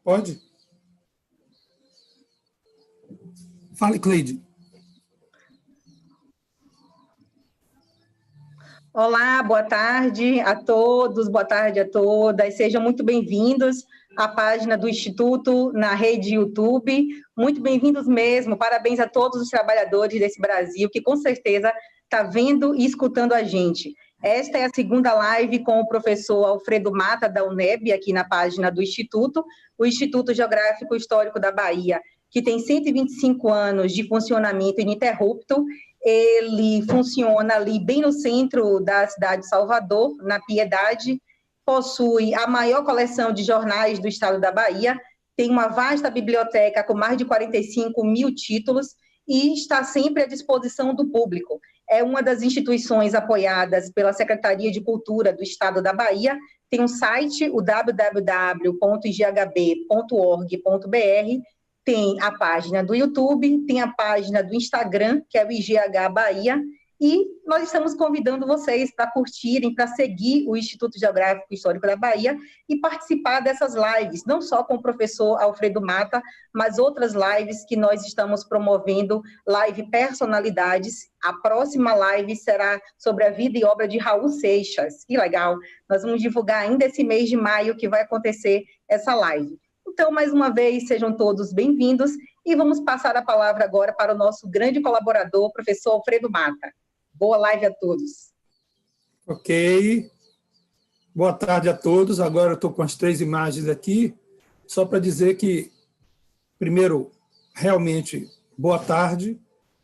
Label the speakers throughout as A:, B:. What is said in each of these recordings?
A: Pode? Fale, Cleide.
B: Olá, boa tarde a todos, boa tarde a todas. Sejam muito bem-vindos à página do Instituto na rede YouTube. Muito bem-vindos mesmo. Parabéns a todos os trabalhadores desse Brasil que, com certeza, está vendo e escutando a gente. Esta é a segunda live com o professor Alfredo Mata, da UNEB, aqui na página do Instituto, o Instituto Geográfico Histórico da Bahia, que tem 125 anos de funcionamento ininterrupto. Ele funciona ali bem no centro da cidade de Salvador, na Piedade, possui a maior coleção de jornais do estado da Bahia, tem uma vasta biblioteca com mais de 45 mil títulos e está sempre à disposição do público. É uma das instituições apoiadas pela Secretaria de Cultura do estado da Bahia, tem um site, o www.ighb.org.br, tem a página do YouTube, tem a página do Instagram, que é o IGH Bahia, e nós estamos convidando vocês para curtirem, para seguir o Instituto Geográfico Histórico da Bahia e participar dessas lives, não só com o professor Alfredo Mata, mas outras lives que nós estamos promovendo, live Personalidades. A próxima live será sobre a vida e obra de Raul Seixas. Que legal! Nós vamos divulgar ainda esse mês de maio que vai acontecer essa live. Então, mais uma vez, sejam todos bem-vindos e vamos passar a palavra agora para o nosso grande colaborador, professor Alfredo Mata. Boa live a todos.
A: Ok. Boa tarde a todos. Agora eu estou com as 3 imagens aqui, só para dizer que, primeiro, realmente, boa tarde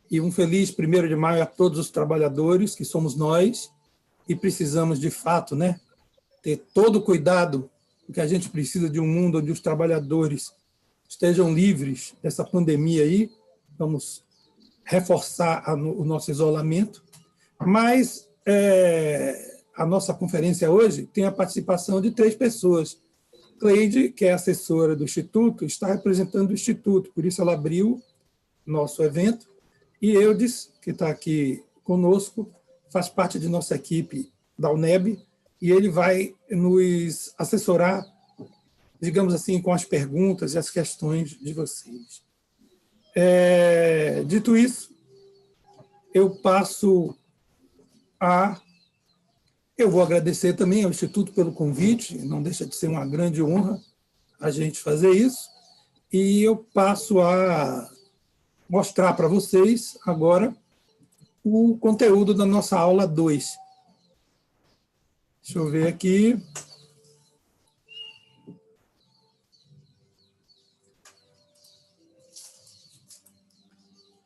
A: e um feliz 1º de maio a todos os trabalhadores, que somos nós, e precisamos, de fato, né, ter todo o cuidado, porque a gente precisa de um mundo onde os trabalhadores estejam livres dessa pandemia aí. Vamos reforçar o nosso isolamento. Mas a nossa conferência hoje tem a participação de 3 pessoas. Cleide, que é assessora do Instituto, está representando o Instituto, por isso ela abriu nosso evento. E Eudes, que está aqui conosco, faz parte de nossa equipe da UNEB, e ele vai nos assessorar, digamos assim, com as perguntas e as questões de vocês. Dito isso, eu passo a... Eu vou agradecer também ao Instituto pelo convite, não deixa de ser uma grande honra a gente fazer isso, e eu passo a mostrar para vocês agora o conteúdo da nossa aula 2. Deixa eu ver aqui.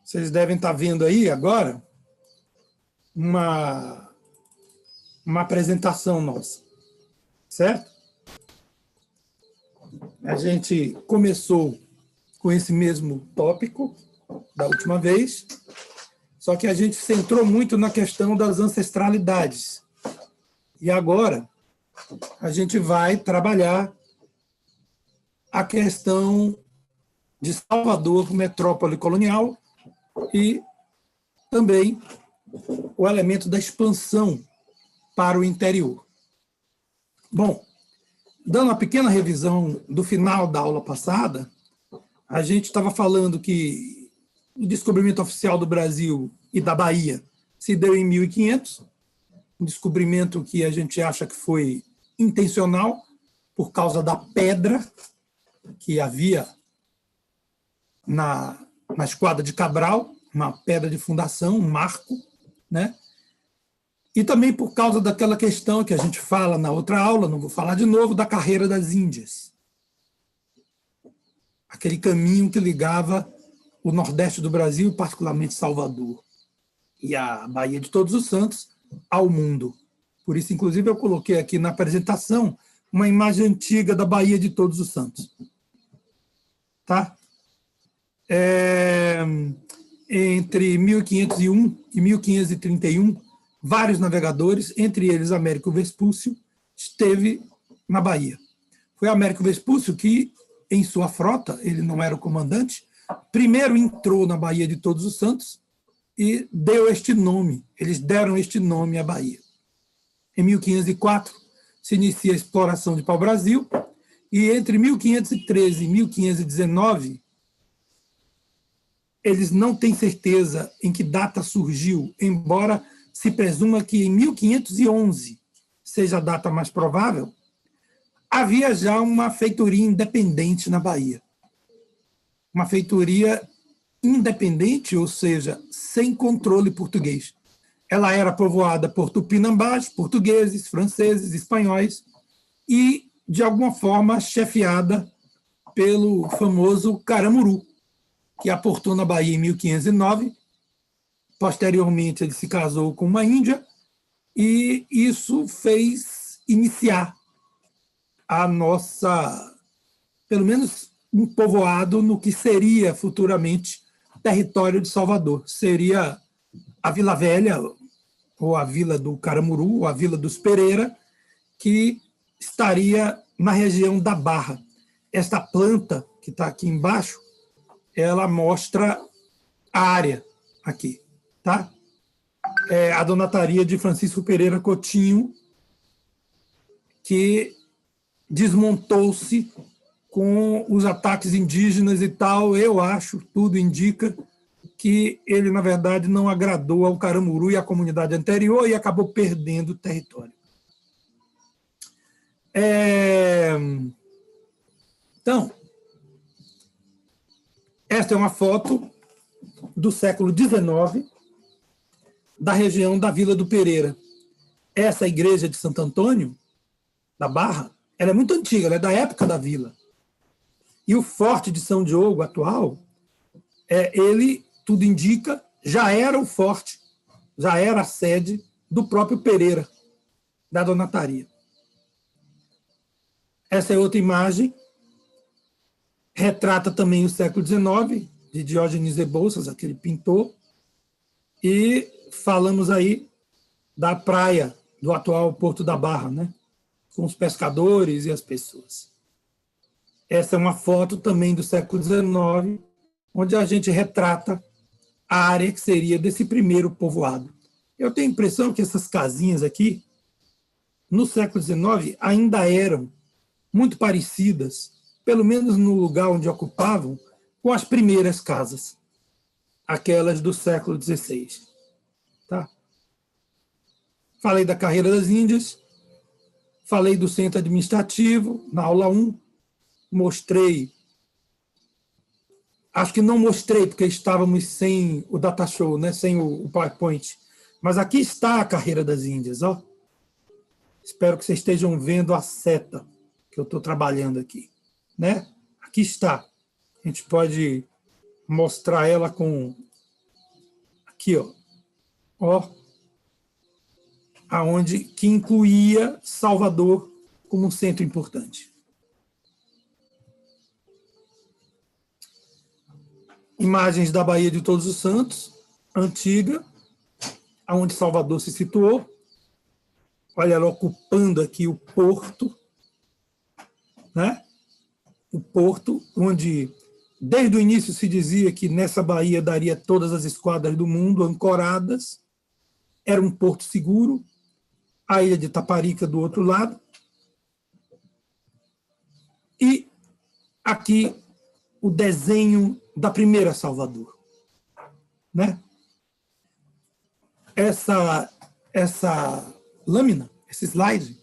A: Vocês devem estar vendo aí agora uma apresentação nossa, certo? A gente começou com esse mesmo tópico da última vez, só que a gente centrou muito na questão das ancestralidades. E agora a gente vai trabalhar a questão de Salvador, metrópole colonial, e também o elemento da expansão para o interior. Bom, dando uma pequena revisão do final da aula passada, a gente estava falando que o descobrimento oficial do Brasil e da Bahia se deu em 1500, um descobrimento que a gente acha que foi intencional, por causa da pedra que havia na Esquadra de Cabral, uma pedra de fundação, um marco, né? E também por causa daquela questão que a gente fala na outra aula, não vou falar de novo, da carreira das Índias. Aquele caminho que ligava o Nordeste do Brasil, particularmente Salvador, e a Baía de Todos os Santos, ao mundo. Por isso, inclusive, eu coloquei aqui na apresentação uma imagem antiga da Baía de Todos os Santos. Tá? Entre 1501 e 1531, vários navegadores, entre eles Américo Vespúcio, esteve na Bahia. Foi Américo Vespúcio que, em sua frota, ele não era o comandante, primeiro entrou na Baía de Todos os Santos e deu este nome, eles deram este nome à Bahia. Em 1504, se inicia a exploração de pau-brasil, E entre 1513 e 1519, eles não têm certeza em que data surgiu, embora se presuma que em 1511 seja a data mais provável, havia já uma feitoria independente na Bahia. Uma feitoria independente, ou seja, sem controle português. Ela era povoada por tupinambás, portugueses, franceses, espanhóis e, de alguma forma, chefiada pelo famoso Caramuru, que aportou na Bahia em 1509. Posteriormente, ele se casou com uma índia e isso fez iniciar a nossa, pelo menos um povoado no que seria futuramente território de Salvador. Seria a Vila Velha, ou a Vila do Caramuru, ou a Vila dos Pereira, que estaria na região da Barra. Esta planta que está aqui embaixo, ela mostra a área aqui, tá? É a donataria de Francisco Pereira Coutinho, que desmontou-se com os ataques indígenas e tal. Eu acho, tudo indica, que ele, na verdade, não agradou ao Caramuru e à comunidade anterior e acabou perdendo o território. Então, esta é uma foto do século XIX, da região da Vila do Pereira. Essa igreja de Santo Antônio, da Barra, ela é muito antiga, ela é da época da vila. E o Forte de São Diogo atual, ele, tudo indica, já era o forte, já era a sede do próprio Pereira, da donataria. Essa é outra imagem, retrata também o século XIX, de Diógenes Rebouças, aquele pintor, e falamos aí da praia do atual Porto da Barra, né? Com os pescadores e as pessoas. Essa é uma foto também do século XIX, onde a gente retrata a área que seria desse primeiro povoado. Eu tenho a impressão que essas casinhas aqui, no século XIX, ainda eram muito parecidas, pelo menos no lugar onde ocupavam, com as primeiras casas, aquelas do século XVI. Tá? Falei da carreira das Índias, falei do centro administrativo, na aula 1, mostrei, acho que não mostrei, porque estávamos sem o data show, né? Sem o PowerPoint, mas aqui está a carreira das Índias. Ó. Espero que vocês estejam vendo a seta que eu estou trabalhando aqui. Né? Aqui está. A gente pode mostrar ela com... Aqui, ó, aonde que incluía Salvador como um centro importante. Imagens da Baía de Todos os Santos, antiga, aonde Salvador se situou. Olha ela ocupando aqui o porto, né? O porto onde, desde o início, se dizia que nessa baía daria todas as esquadras do mundo ancoradas. Era um porto seguro. A ilha de Taparica do outro lado. E aqui o desenho da primeira Salvador. Né? Essa lâmina, esse slide,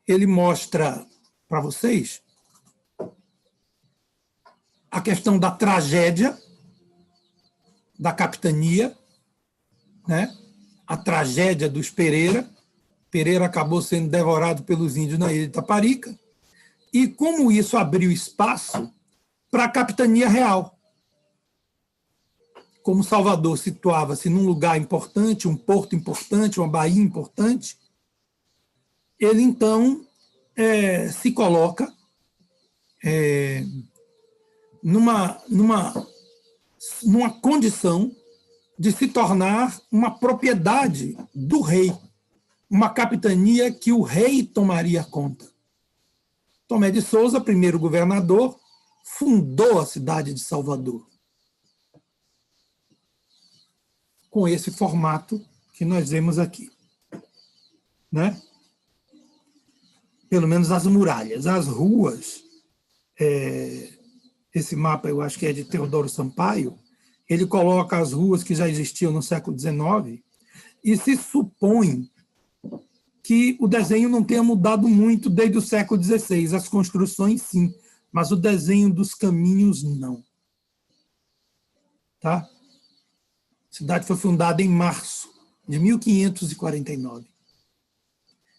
A: ele mostra para vocês a questão da tragédia da capitania, né? A tragédia dos Pereira. Pereira acabou sendo devorado pelos índios na ilha de Taparica, e como isso abriu espaço para a capitania real. Como Salvador situava-se num lugar importante, um porto importante, uma baía importante, ele então se coloca numa condição de se tornar uma propriedade do rei, uma capitania que o rei tomaria conta. Tomé de Souza, primeiro governador, fundou a cidade de Salvador, com esse formato que nós vemos aqui. Né? Pelo menos as muralhas. As ruas esse mapa eu acho que é de Teodoro Sampaio, ele coloca as ruas que já existiam no século XIX e se supõe que o desenho não tenha mudado muito desde o século XVI. As construções, sim, mas o desenho dos caminhos, não. Tá? A cidade foi fundada em março de 1549.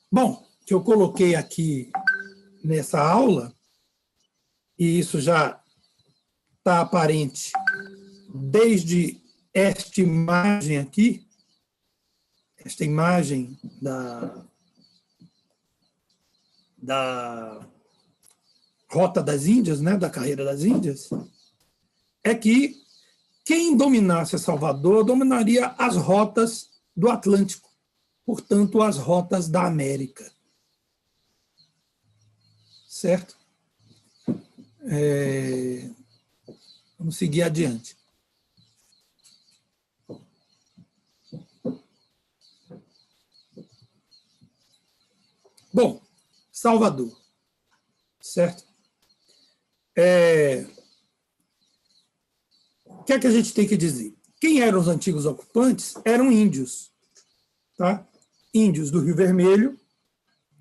A: Bom, que eu coloquei aqui nessa aula, e isso já está aparente desde esta imagem aqui, esta imagem da Rota das Índias, né, da Carreira das Índias, é que quem dominasse Salvador dominaria as rotas do Atlântico, portanto, as rotas da América. Certo? Vamos seguir adiante. Bom, Salvador, certo? O que é que a gente tem que dizer? Quem eram os antigos ocupantes? Eram índios, tá? Índios do Rio Vermelho,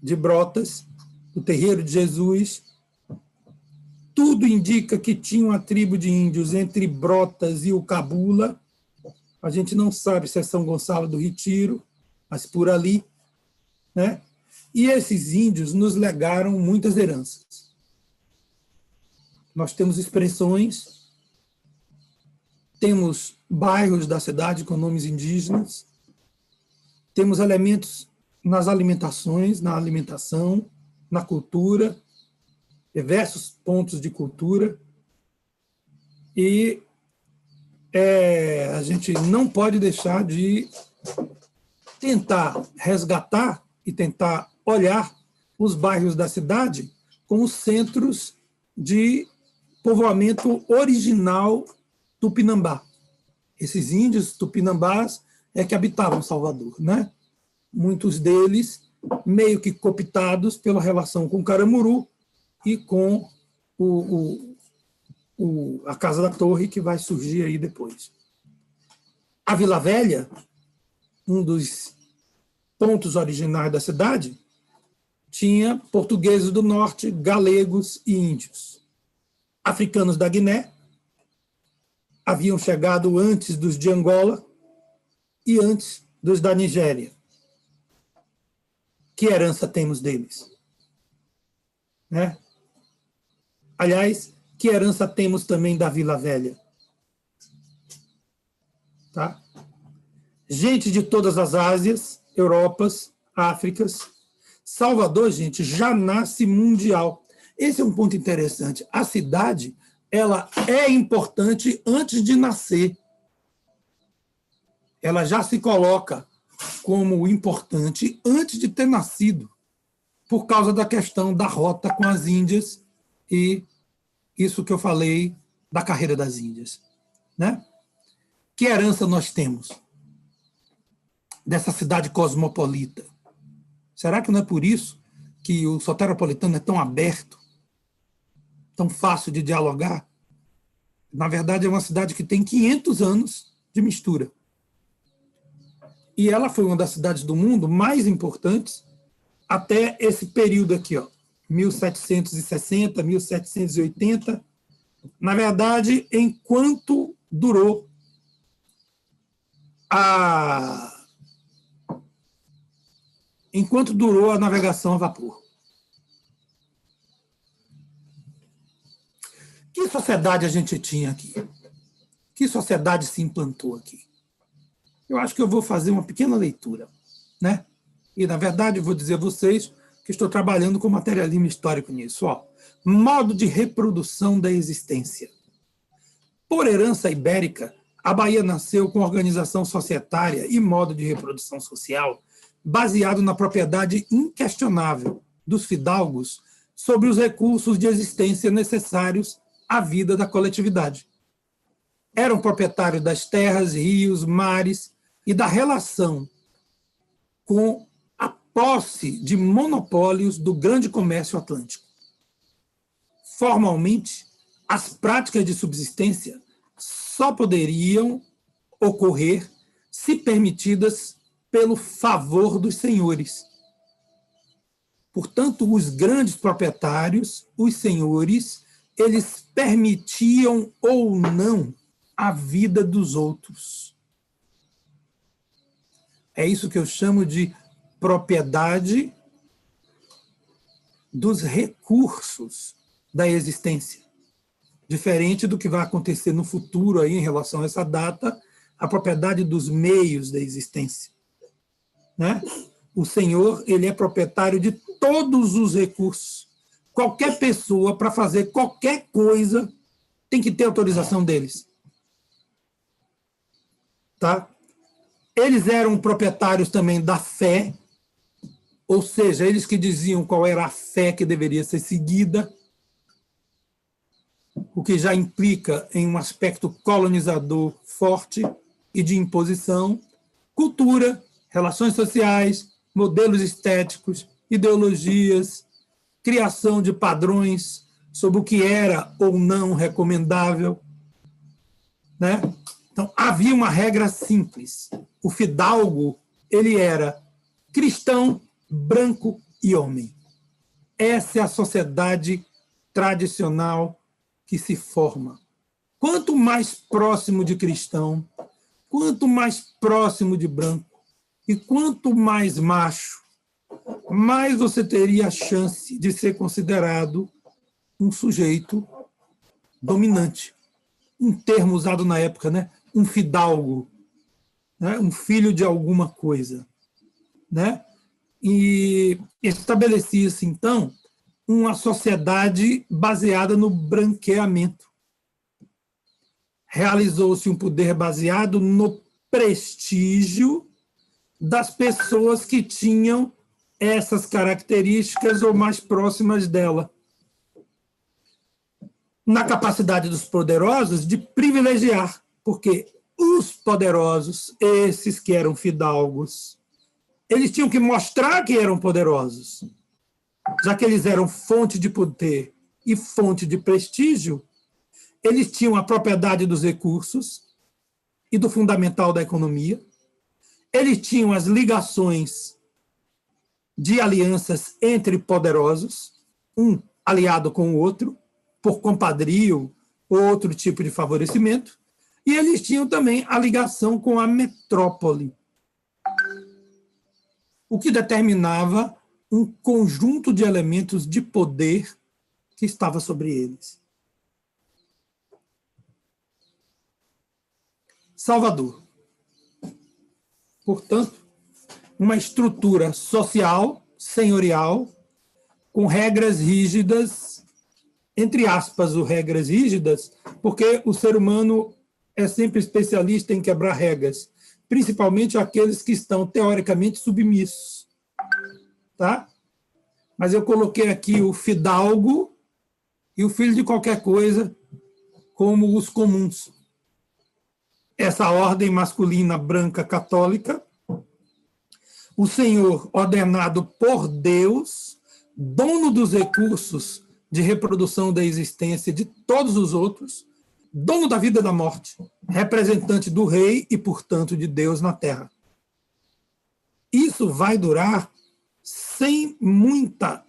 A: de Brotas, do Terreiro de Jesus. Tudo indica que tinha uma tribo de índios entre Brotas e o Cabula. A gente não sabe se é São Gonçalo do Retiro, mas por ali, né? E esses índios nos legaram muitas heranças. Nós temos expressões, temos bairros da cidade com nomes indígenas, temos elementos nas alimentações, na alimentação, na cultura, diversos pontos de cultura, e a gente não pode deixar de tentar resgatar e tentar olhar os bairros da cidade como centros de povoamento original tupinambá. Esses índios tupinambás é que habitavam Salvador, né? Muitos deles meio que cooptados pela relação com Caramuru e com a Casa da Torre, que vai surgir aí depois. A Vila Velha, um dos pontos originais da cidade, tinha portugueses do norte, galegos e índios. Africanos da Guiné haviam chegado antes dos de Angola e antes dos da Nigéria. Que herança temos deles? Né? Aliás, que herança temos também da Vila Velha? Tá? Gente de todas as Ásias, Europas, Áfricas. Salvador, gente, já nasce mundial. Esse é um ponto interessante. A cidade, ela é importante antes de nascer. Ela já se coloca como importante antes de ter nascido, por causa da questão da rota com as Índias e isso que eu falei da Carreira das Índias. Né? Que herança nós temos dessa cidade cosmopolita? Será que não é por isso que o soteropolitano é tão aberto, tão fácil de dialogar? Na verdade, é uma cidade que tem 500 anos de mistura. E ela foi uma das cidades do mundo mais importantes até esse período aqui, ó, 1760, 1780. Na verdade, enquanto durou a navegação a vapor. Que sociedade a gente tinha aqui? Que sociedade se implantou aqui? Eu acho que eu vou fazer uma pequena leitura, né? E, na verdade, eu vou dizer a vocês que estou trabalhando com materialismo histórico nisso. Ó. Modo de reprodução da existência. Por herança ibérica, a Bahia nasceu com organização societária e modo de reprodução social baseado na propriedade inquestionável dos fidalgos sobre os recursos de existência necessários à vida da coletividade. Eram proprietários das terras, rios, mares e da relação com a posse de monopólios do grande comércio atlântico. formalmente, as práticas de subsistência só poderiam ocorrer se permitidas pelo favor dos senhores. Portanto, os grandes proprietários, os senhores, eles permitiam ou não a vida dos outros. É isso que eu chamo de propriedade dos recursos da existência. Diferente do que vai acontecer no futuro aí em relação a essa data, a propriedade dos meios da existência, né? O senhor, ele é proprietário de todos os recursos. Qualquer pessoa, para fazer qualquer coisa, tem que ter autorização deles. Tá? Eles eram proprietários também da fé, ou seja, eles que diziam qual era a fé que deveria ser seguida, o que já implica em um aspecto colonizador forte e de imposição, cultura, relações sociais, modelos estéticos, ideologias, criação de padrões sobre o que era ou não recomendável, né? Então, havia uma regra simples. O fidalgo, ele era cristão, branco e homem. Essa é a sociedade tradicional que se forma. Quanto mais próximo de cristão, quanto mais próximo de branco, e quanto mais macho, mais você teria a chance de ser considerado um sujeito dominante. Um termo usado na época, né? Um fidalgo, né? Um filho de alguma coisa, né? E estabelecia-se, então, uma sociedade baseada no branqueamento. Realizou-se um poder baseado no prestígio das pessoas que tinham essas características ou mais próximas dela. Na capacidade dos poderosos de privilegiar, porque os poderosos, esses que eram fidalgos, eles tinham que mostrar que eram poderosos. Já que eles eram fonte de poder e fonte de prestígio, eles tinham a propriedade dos recursos e do fundamental da economia. Eles tinham as ligações de alianças entre poderosos, um aliado com o outro, por compadrio ou outro tipo de favorecimento, e eles tinham também a ligação com a metrópole, o que determinava um conjunto de elementos de poder que estava sobre eles. Salvador. Portanto, uma estrutura social, senhorial, com regras rígidas, entre aspas, regras rígidas, porque o ser humano é sempre especialista em quebrar regras, principalmente aqueles que estão teoricamente submissos. Tá? Mas eu coloquei aqui o fidalgo e o filho de qualquer coisa como os comuns. Essa ordem masculina branca católica, o senhor ordenado por Deus, dono dos recursos de reprodução da existência de todos os outros, dono da vida e da morte, representante do rei e, portanto, de Deus na terra. Isso vai durar sem muita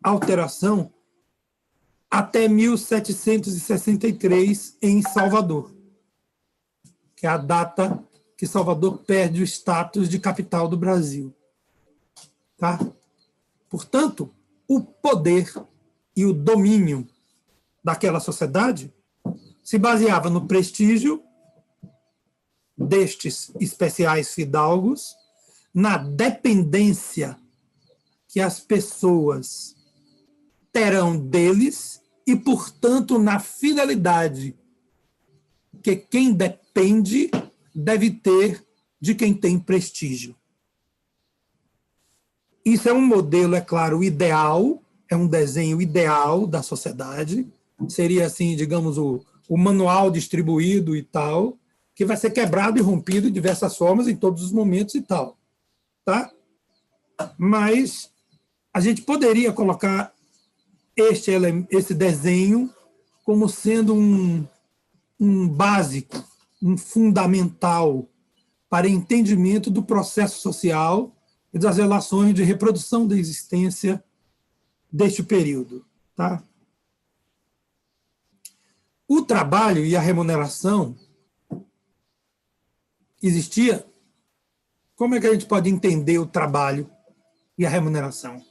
A: alteração até 1763, em Salvador, que é a data que Salvador perde o status de capital do Brasil. Tá? Portanto, o poder e o domínio daquela sociedade se baseava no prestígio destes especiais fidalgos, na dependência que as pessoas terão deles e, portanto, na fidelidade que quem depende deve ter de quem tem prestígio. Isso é um modelo, é claro, ideal, é um desenho ideal da sociedade, seria assim, digamos, o manual distribuído e tal, que vai ser quebrado e rompido de diversas formas em todos os momentos e tal. Tá? Mas a gente poderia colocar esse desenho como sendo um básico, um fundamental para entendimento do processo social e das relações de reprodução da existência deste período. Tá? O trabalho e a remuneração existia. Como é que a gente pode entender o trabalho e a remuneração?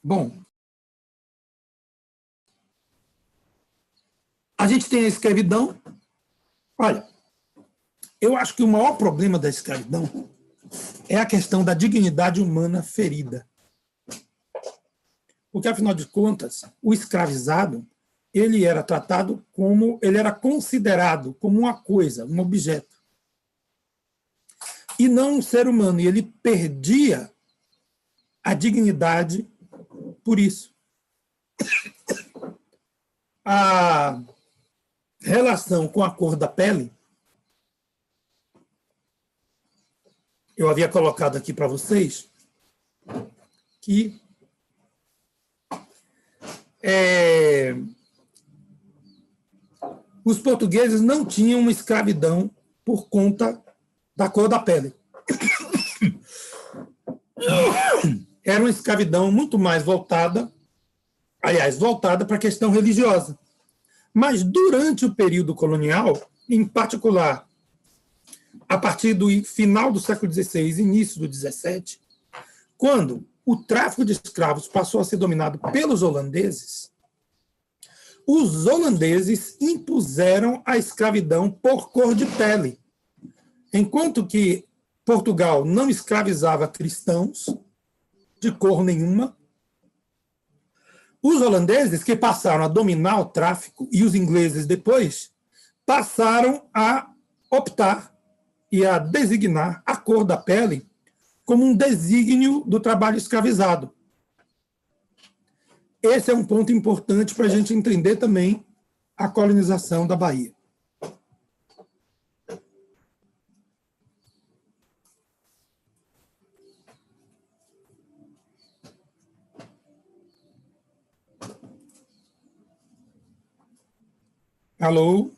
A: Bom, a gente tem a escravidão. Olha, eu acho que o maior problema da escravidão é a questão da dignidade humana ferida. Porque, afinal de contas, o escravizado, ele era tratado como, ele era considerado como uma coisa, um objeto, e não um ser humano, e ele perdia a dignidade por isso. A relação com a cor da pele, eu havia colocado aqui para vocês que os portugueses não tinham uma escravidão por conta da cor da pele. Era uma escravidão muito mais voltada para a questão religiosa. Mas durante o período colonial, em particular, a partir do final do século XVI, início do XVII, quando o tráfico de escravos passou a ser dominado pelos holandeses, os holandeses impuseram a escravidão por cor de pele. Enquanto que Portugal não escravizava cristãos de cor nenhuma, os holandeses, que passaram a dominar o tráfico, e os ingleses depois, passaram a optar e a designar a cor da pele como um desígnio do trabalho escravizado. Esse é um ponto importante para a gente entender também a colonização da Bahia. Alô?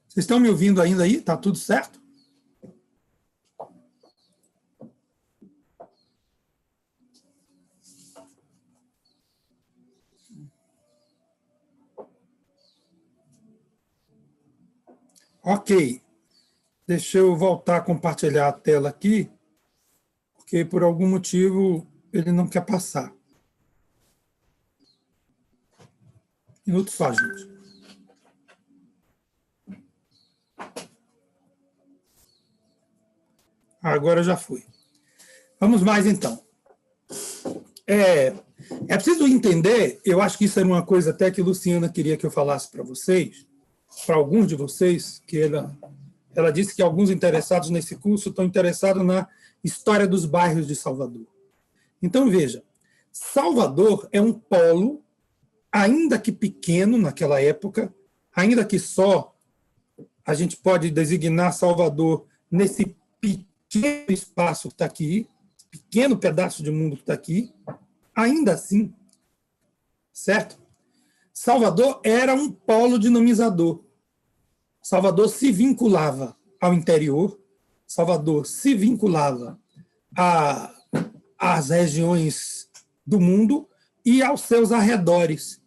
A: Vocês estão me ouvindo ainda aí? Está tudo certo? Ok. Deixa eu voltar a compartilhar a tela aqui, porque por algum motivo ele não quer passar. Minuto só, gente. Agora já foi. Vamos mais, então. É preciso entender, eu acho que isso era uma coisa até que Luciana queria que eu falasse para vocês, para alguns de vocês, que ela disse que alguns interessados nesse curso estão interessados na história dos bairros de Salvador. Então, veja, Salvador é um polo, ainda que pequeno naquela época, ainda que só a gente pode designar Salvador nesse pequeno espaço que está aqui, pequeno pedaço de mundo que está aqui, ainda assim, certo? Salvador era um polo dinamizador. Salvador se vinculava ao interior, Salvador se vinculava às regiões do mundo e aos seus arredores,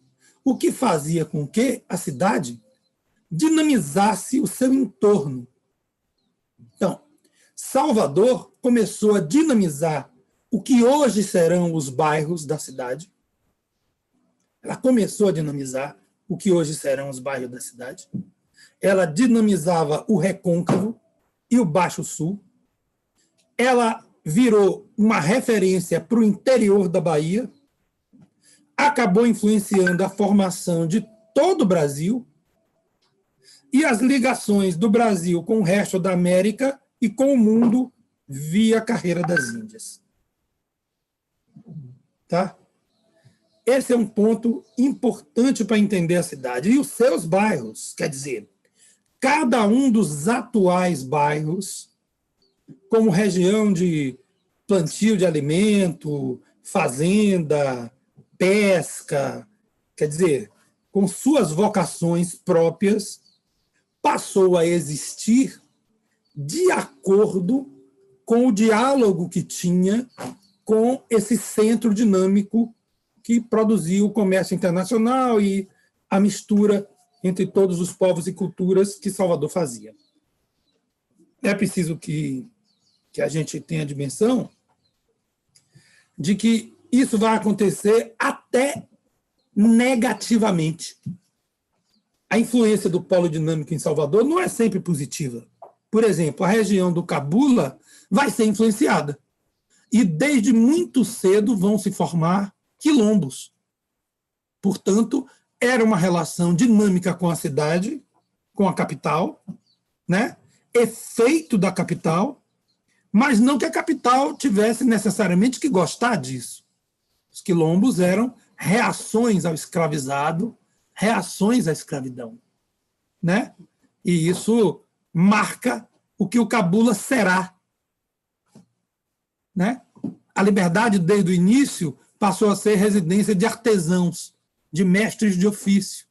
A: o que fazia com que a cidade dinamizasse o seu entorno. Então, Salvador começou a dinamizar o que hoje serão os bairros da cidade. Ela começou a dinamizar o que hoje serão os bairros da cidade. Ela dinamizava o Recôncavo e o Baixo Sul. Ela virou uma referência para o interior da Bahia, acabou influenciando a formação de todo o Brasil e as ligações do Brasil com o resto da América e com o mundo via a carreira das Índias. Tá? Esse é um ponto importante para entender a cidade. E os seus bairros, quer dizer, cada um dos atuais bairros como região de plantio de alimento, fazenda, pesca, quer dizer, com suas vocações próprias, passou a existir de acordo com o diálogo que tinha com esse centro dinâmico que produziu o comércio internacional e a mistura entre todos os povos e culturas que Salvador fazia. É preciso que a gente tenha a dimensão de que isso vai acontecer até negativamente. A influência do polo dinâmico em Salvador não é sempre positiva. Por exemplo, a região do Cabula vai ser influenciada. E desde muito cedo vão se formar quilombos. Portanto, era uma relação dinâmica com a cidade, com a capital, né? Efeito da capital, mas não que a capital tivesse necessariamente que gostar disso. Os quilombos eram reações ao escravizado, reações à escravidão, né? E isso marca o que o Cabula será, né? A Liberdade, desde o início, passou a ser residência de artesãos, de mestres de ofício.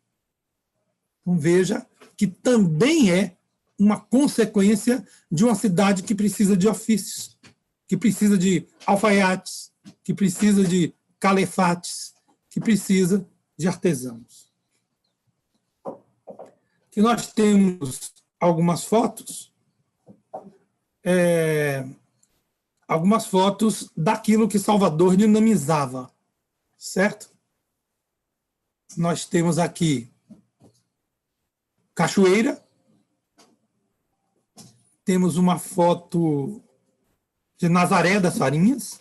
A: Então, veja que também é uma consequência de uma cidade que precisa de ofícios, que precisa de alfaiates, que precisa de calefates, que precisa de artesãos. Que nós temos algumas fotos, daquilo que Salvador dinamizava, certo? Nós temos aqui Cachoeira, temos uma foto de Nazaré das Farinhas,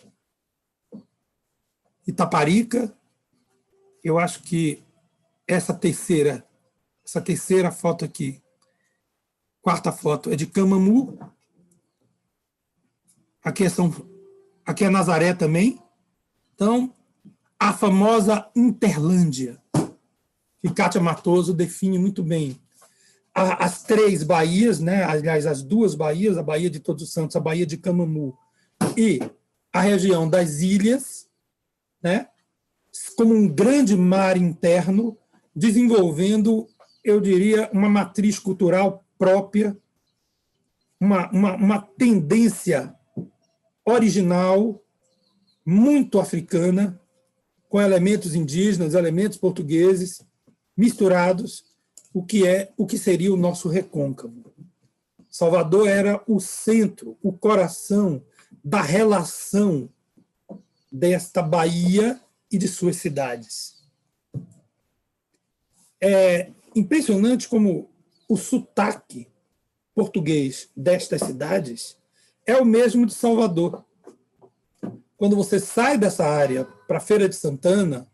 A: Itaparica. Eu acho que essa terceira foto aqui, quarta foto, é de Camamu. Aqui é Nazaré também. Então, a famosa Interlândia, que Kátia Matoso define muito bem. As três baías, né? Aliás, as duas baías, a Baía de Todos os Santos, a Baía de Camamu e a região das ilhas, né? Como um grande mar interno, desenvolvendo, eu diria, uma matriz cultural própria, uma tendência original, muito africana, com elementos indígenas, elementos portugueses, misturados, o que seria o nosso recôncavo. Salvador era o centro, o coração da relação desta Bahia e de suas cidades. É impressionante como o sotaque português destas cidades é o mesmo de Salvador. Quando você sai dessa área para a Feira de Santana,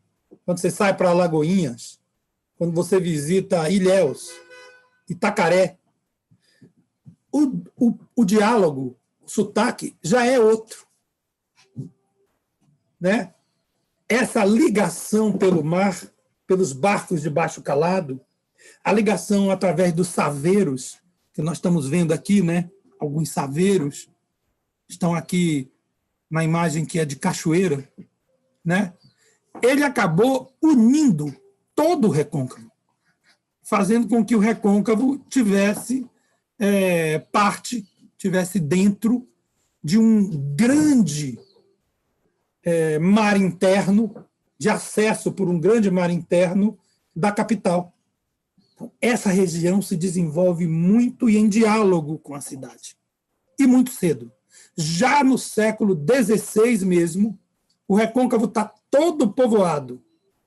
A: quando você sai para Alagoinhas, quando você visita Ilhéus, Itacaré, o diálogo, o sotaque já é outro, né? Essa ligação pelo mar, pelos barcos de baixo calado, a ligação através dos saveiros, que nós estamos vendo aqui, né? Alguns saveiros estão aqui na imagem que é de Cachoeira, né? Ele acabou unindo todo o recôncavo, fazendo com que o recôncavo tivesse tivesse dentro de um grande mar interno, de acesso por um grande mar interno da capital. Então, essa região se desenvolve muito e em diálogo com a cidade. E muito cedo. Já no século XVI mesmo, o recôncavo está todo povoado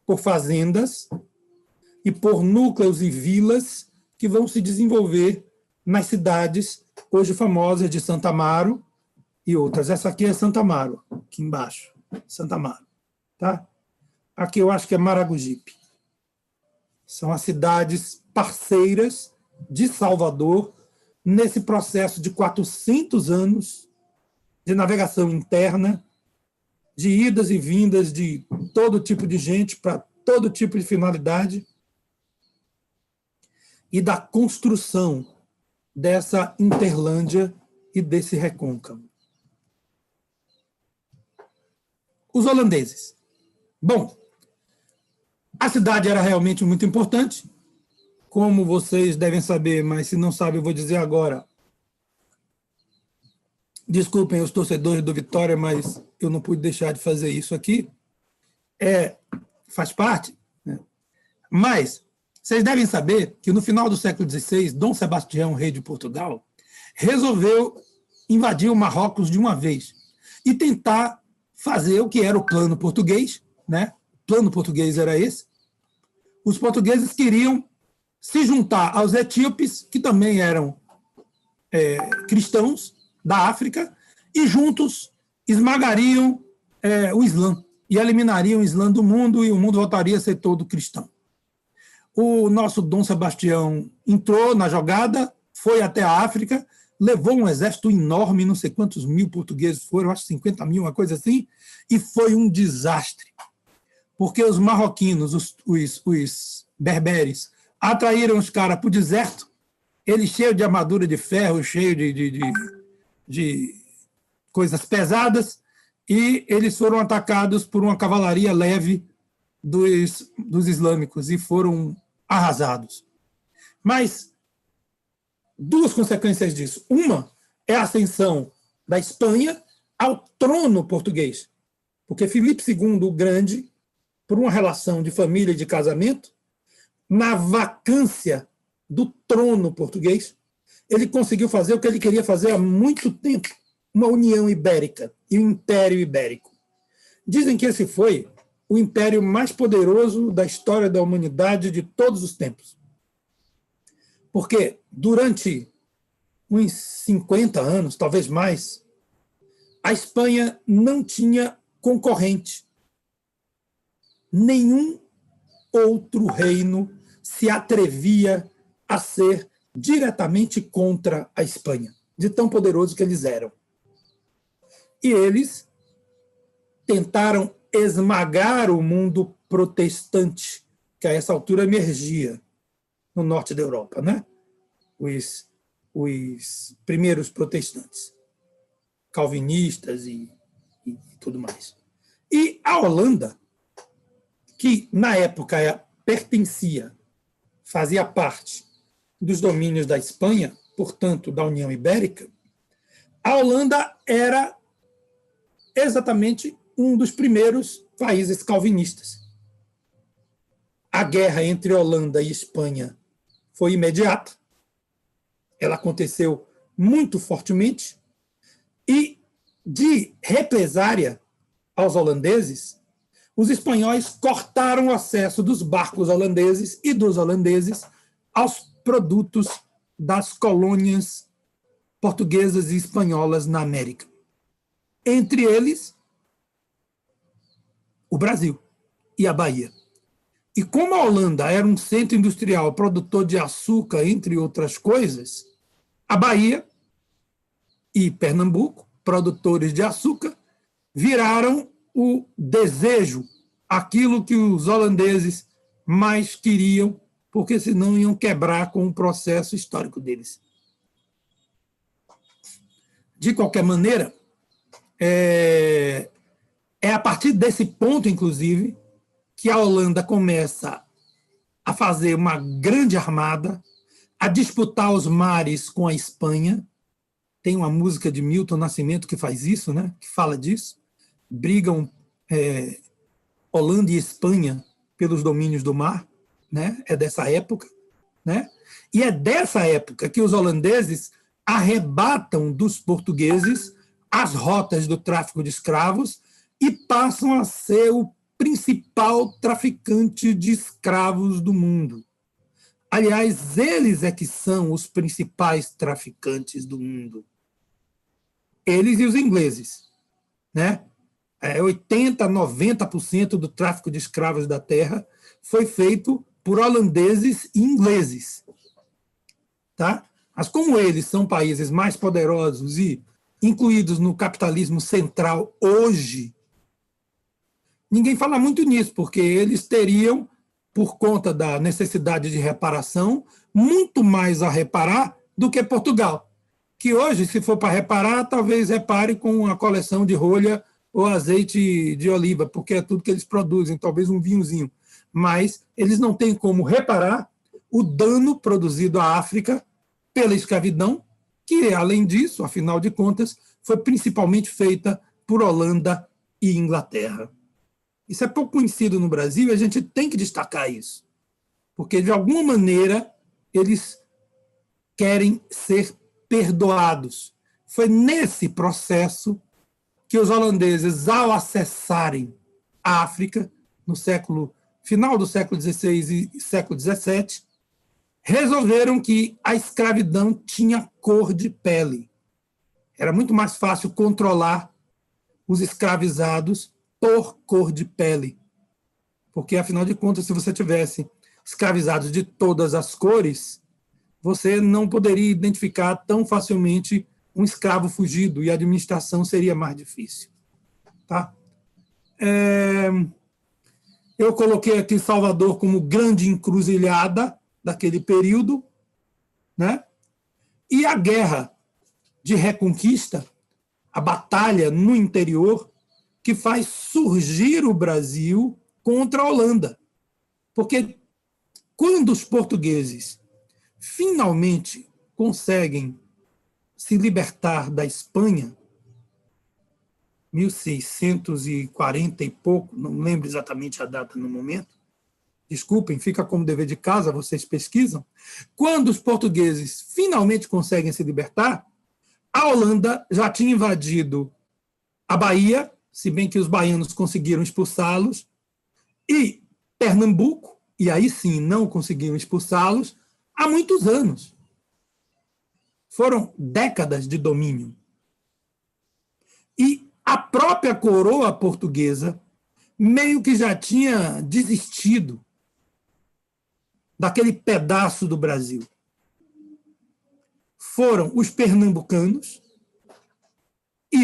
A: por fazendas e por núcleos e vilas que vão se desenvolver nas cidades hoje famosas de Santa Amaro e outras. Essa aqui é Santa Amaro, aqui embaixo, Santa Amaro. Tá? Aqui eu acho que é Maragogipe. São as cidades parceiras de Salvador nesse processo de 400 anos de navegação interna, de idas e vindas de todo tipo de gente para todo tipo de finalidade e da construção dessa Interlândia e desse recôncavo. Os holandeses. Bom, a cidade era realmente muito importante, como vocês devem saber, mas se não sabem, eu vou dizer agora. Desculpem os torcedores do Vitória, mas eu não pude deixar de fazer isso aqui. Faz parte, né? Mas vocês devem saber que no final do século XVI, Dom Sebastião, rei de Portugal, resolveu invadir o Marrocos de uma vez e tentar fazer o que era o plano português, né? O plano português era esse. Os portugueses queriam se juntar aos etíopes, que também eram cristãos da África, e juntos esmagariam o Islã e eliminariam o Islã do mundo, e o mundo voltaria a ser todo cristão. O nosso Dom Sebastião entrou na jogada, foi até a África, levou um exército enorme, não sei quantos mil portugueses foram, acho 50 mil, uma coisa assim, e foi um desastre. Porque os marroquinos, os berberes, atraíram os caras para o deserto, ele cheio de armadura de ferro, cheio de coisas pesadas, e eles foram atacados por uma cavalaria leve dos islâmicos e foram arrasados. Mas duas consequências disso. Uma é a ascensão da Espanha ao trono português, porque Filipe II o Grande, por uma relação de família e de casamento, na vacância do trono português, ele conseguiu fazer o que ele queria fazer há muito tempo, uma União Ibérica e um Império Ibérico. Dizem que esse foi o império mais poderoso da história da humanidade de todos os tempos. Porque durante uns 50 anos, talvez mais, a Espanha não tinha concorrente. Nenhum outro reino se atrevia a ser diretamente contra a Espanha, de tão poderoso que eles eram. E eles tentaram esmagar o mundo protestante, que a essa altura emergia no norte da Europa, né? Os primeiros protestantes, calvinistas e tudo mais. E a Holanda, que na época fazia parte dos domínios da Espanha, portanto, da União Ibérica, a Holanda era exatamente um dos primeiros países calvinistas. A guerra entre Holanda e Espanha foi imediata, ela aconteceu muito fortemente, e de represária aos holandeses, os espanhóis cortaram o acesso dos barcos holandeses e dos holandeses aos produtos das colônias portuguesas e espanholas na América. Entre eles, o Brasil e a Bahia. E como a Holanda era um centro industrial produtor de açúcar, entre outras coisas, a Bahia e Pernambuco, produtores de açúcar, viraram o desejo, aquilo que os holandeses mais queriam, porque senão iam quebrar com o processo histórico deles. De qualquer maneira, é a partir desse ponto, inclusive, que a Holanda começa a fazer uma grande armada, a disputar os mares com a Espanha. Tem uma música de Milton Nascimento que faz isso, né? Que fala disso. Brigam Holanda e Espanha pelos domínios do mar, né? É dessa época, né? E é dessa época que os holandeses arrebatam dos portugueses as rotas do tráfico de escravos e passam a ser o principal traficante de escravos do mundo. Aliás, eles é que são os principais traficantes do mundo. Eles e os ingleses, né? 80%, 90% do tráfico de escravos da Terra foi feito por holandeses e ingleses. Tá? Mas como eles são países mais poderosos e incluídos no capitalismo central hoje, ninguém fala muito nisso, porque eles teriam, por conta da necessidade de reparação, muito mais a reparar do que Portugal, que hoje, se for para reparar, talvez repare com a coleção de rolha ou azeite de oliva, porque é tudo que eles produzem, talvez um vinhozinho. Mas eles não têm como reparar o dano produzido à África pela escravidão, que, além disso, afinal de contas, foi principalmente feita por Holanda e Inglaterra. Isso é pouco conhecido no Brasil e a gente tem que destacar isso, porque, de alguma maneira, eles querem ser perdoados. Foi nesse processo que os holandeses, ao acessarem a África, no final do século XVI e século XVII, resolveram que a escravidão tinha cor de pele. Era muito mais fácil controlar os escravizados por cor de pele. Porque, afinal de contas, se você tivesse escravizados de todas as cores, você não poderia identificar tão facilmente um escravo fugido e a administração seria mais difícil. Tá? Eu coloquei aqui Salvador como grande encruzilhada daquele período, né? E a guerra de reconquista, a batalha no interior, que faz surgir o Brasil contra a Holanda. Porque quando os portugueses finalmente conseguem se libertar da Espanha, 1640 e pouco, não lembro exatamente a data no momento, desculpem, fica como dever de casa, vocês pesquisam. Quando os portugueses finalmente conseguem se libertar, a Holanda já tinha invadido a Bahia, se bem que os baianos conseguiram expulsá-los, e Pernambuco, e aí sim não conseguiram expulsá-los, há muitos anos. Foram décadas de domínio. E a própria coroa portuguesa meio que já tinha desistido daquele pedaço do Brasil. Foram os pernambucanos e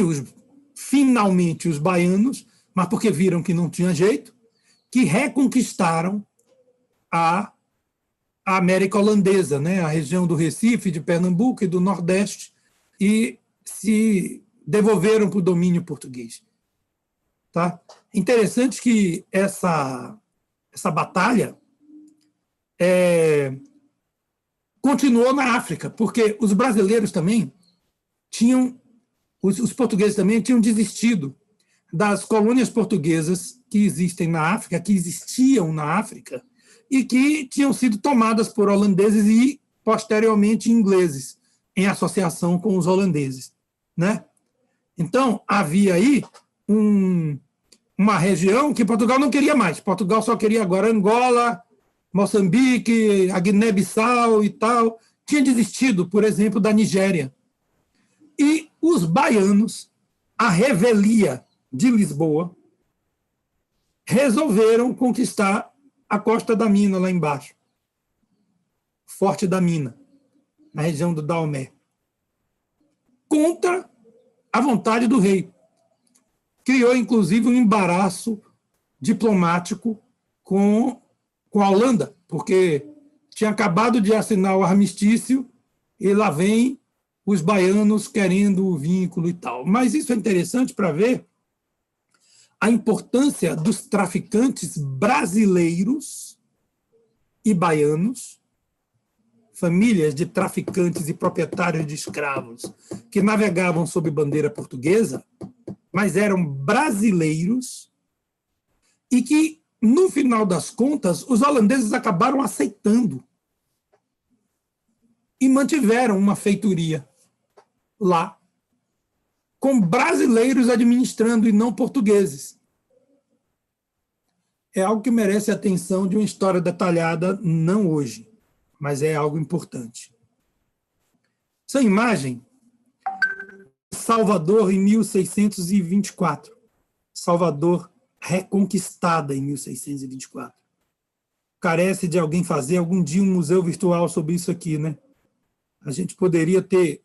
A: finalmente os baianos, mas porque viram que não tinha jeito, que reconquistaram a América holandesa, né? A região do Recife, de Pernambuco e do Nordeste, e se devolveram para o domínio português. Tá? Interessante que essa batalha continuou na África, porque os brasileiros também os portugueses também tinham desistido das colônias portuguesas que existem na África, que existiam na África, e que tinham sido tomadas por holandeses e, posteriormente, ingleses, em associação com os holandeses. Né? Então, havia aí uma região que Portugal não queria mais. Portugal só queria agora Angola, Moçambique, a Guiné-Bissau e tal. Tinha desistido, por exemplo, da Nigéria. E os baianos, a revelia de Lisboa, resolveram conquistar a Costa da Mina, lá embaixo. Forte da Mina, na região do Daomé. Contra a vontade do rei. Criou, inclusive, um embaraço diplomático com a Holanda, porque tinha acabado de assinar o armistício e lá vem os baianos querendo o vínculo e tal. Mas isso é interessante para ver a importância dos traficantes brasileiros e baianos, famílias de traficantes e proprietários de escravos que navegavam sob bandeira portuguesa, mas eram brasileiros e que, no final das contas, os holandeses acabaram aceitando e mantiveram uma feitoria lá, com brasileiros administrando e não portugueses. É algo que merece a atenção de uma história detalhada, não hoje, mas é algo importante. Essa imagem, Salvador em 1624. Salvador reconquistada em 1624. Carece de alguém fazer algum dia um museu virtual sobre isso aqui, né? A gente poderia ter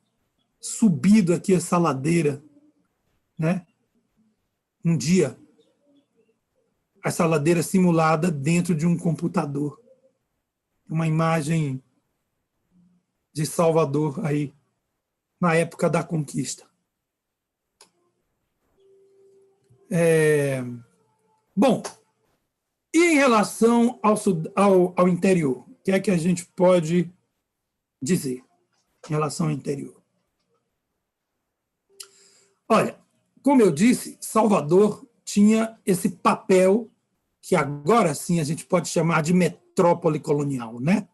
A: subido aqui essa ladeira, né? Um dia, essa ladeira simulada dentro de um computador. Uma imagem de Salvador aí na época da conquista. Bom, e em relação ao interior? O que é que a gente pode dizer em relação ao interior? Olha, como eu disse, Salvador tinha esse papel que agora sim a gente pode chamar de metrópole colonial, né?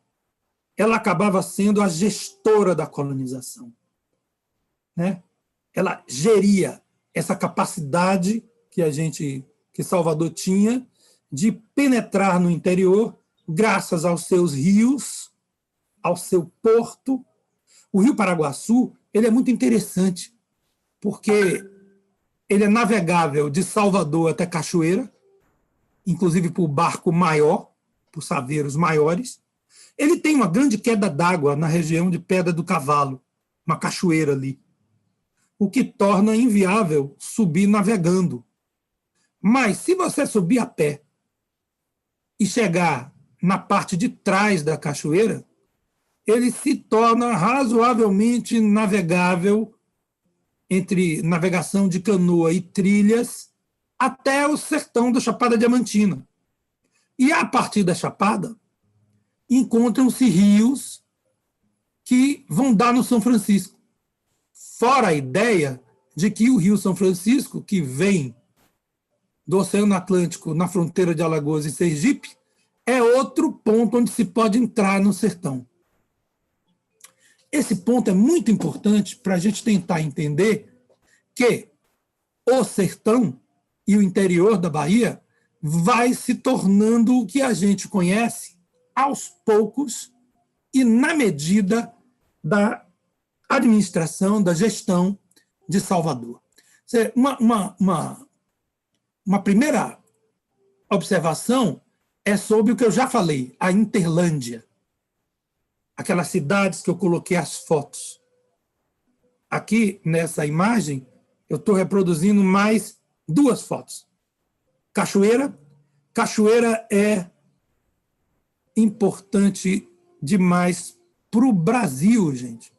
A: Ela acabava sendo a gestora da colonização, né? Ela geria essa capacidade que Salvador tinha de penetrar no interior graças aos seus rios, ao seu porto. O Rio Paraguaçu, ele é muito interessante, porque ele é navegável de Salvador até Cachoeira, inclusive por barco maior, por saveiros maiores. Ele tem uma grande queda d'água na região de Pedra do Cavalo, uma cachoeira ali, o que torna inviável subir navegando. Mas se você subir a pé e chegar na parte de trás da cachoeira, ele se torna razoavelmente navegável entre navegação de canoa e trilhas até o sertão da Chapada Diamantina. E a partir da Chapada, encontram-se rios que vão dar no São Francisco. Fora a ideia de que o Rio São Francisco, que vem do Oceano Atlântico na fronteira de Alagoas e Sergipe, é outro ponto onde se pode entrar no sertão. Esse ponto é muito importante para a gente tentar entender que o sertão e o interior da Bahia vai se tornando o que a gente conhece aos poucos e na medida da administração, da gestão de Salvador. Uma primeira observação é sobre o que eu já falei, a Interlândia, aquelas cidades que eu coloquei as fotos. Aqui, nessa imagem, eu estou reproduzindo mais duas fotos. Cachoeira. Cachoeira é importante demais para o Brasil, gente.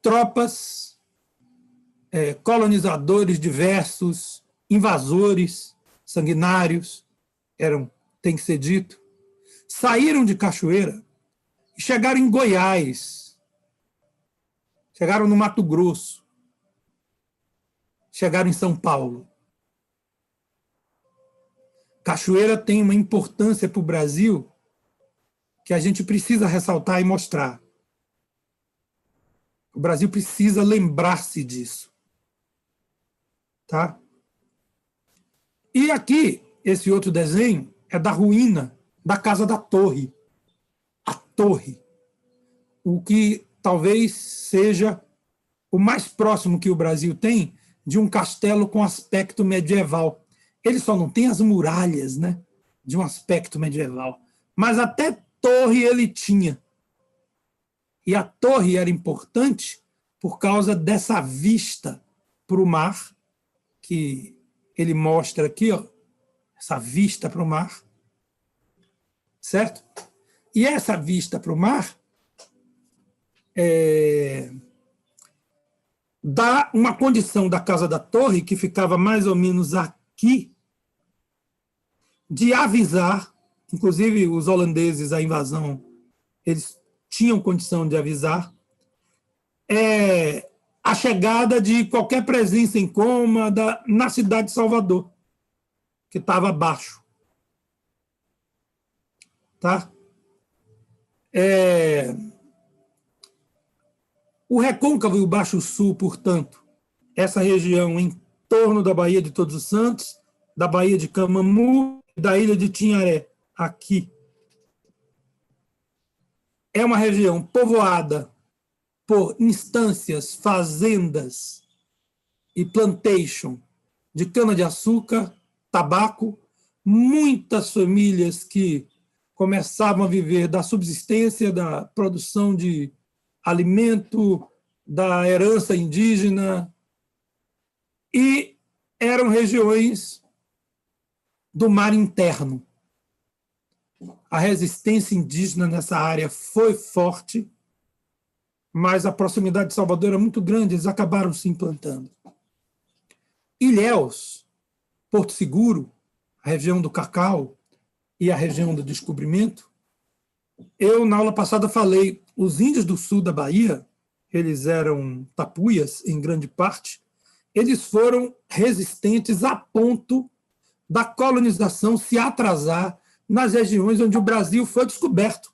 A: Tropas, colonizadores diversos, invasores, sanguinários, tem que ser dito, saíram de Cachoeira e chegaram em Goiás, chegaram no Mato Grosso, chegaram em São Paulo. Cachoeira tem uma importância para o Brasil que a gente precisa ressaltar e mostrar. O Brasil precisa lembrar-se disso. Tá? E aqui, esse outro desenho é da ruína da Casa da Torre. A Torre. O que talvez seja o mais próximo que o Brasil tem de um castelo com aspecto medieval. Ele só não tem as muralhas, né, de um aspecto medieval. Mas até torre ele tinha. E a torre era importante por causa dessa vista para o mar, que ele mostra aqui, ó, essa vista para o mar. Certo? E essa vista para o mar dá uma condição da Casa da Torre, que ficava mais ou menos aqui, de avisar, inclusive os holandeses, a invasão, eles tinham condição de avisar, a chegada de qualquer presença incômoda na cidade de Salvador, que estava abaixo. Tá? O Recôncavo e o Baixo Sul, portanto, essa região em torno da Baía de Todos os Santos, da Baía de Camamu, da ilha de Tinharé, aqui, é uma região povoada por instâncias, fazendas e plantation de cana-de-açúcar, tabaco, muitas famílias que começavam a viver da subsistência, da produção de alimento, da herança indígena, e eram regiões do mar interno. a resistência indígena nessa área foi forte, mas a proximidade de Salvador era muito grande, eles acabaram se implantando. Ilhéus, Porto Seguro, a região do Cacau e a região do Descobrimento, eu, na aula passada, falei, os índios do sul da Bahia, eles eram tapuias, em grande parte, eles foram resistentes a ponto da colonização se atrasar nas regiões onde o Brasil foi descoberto.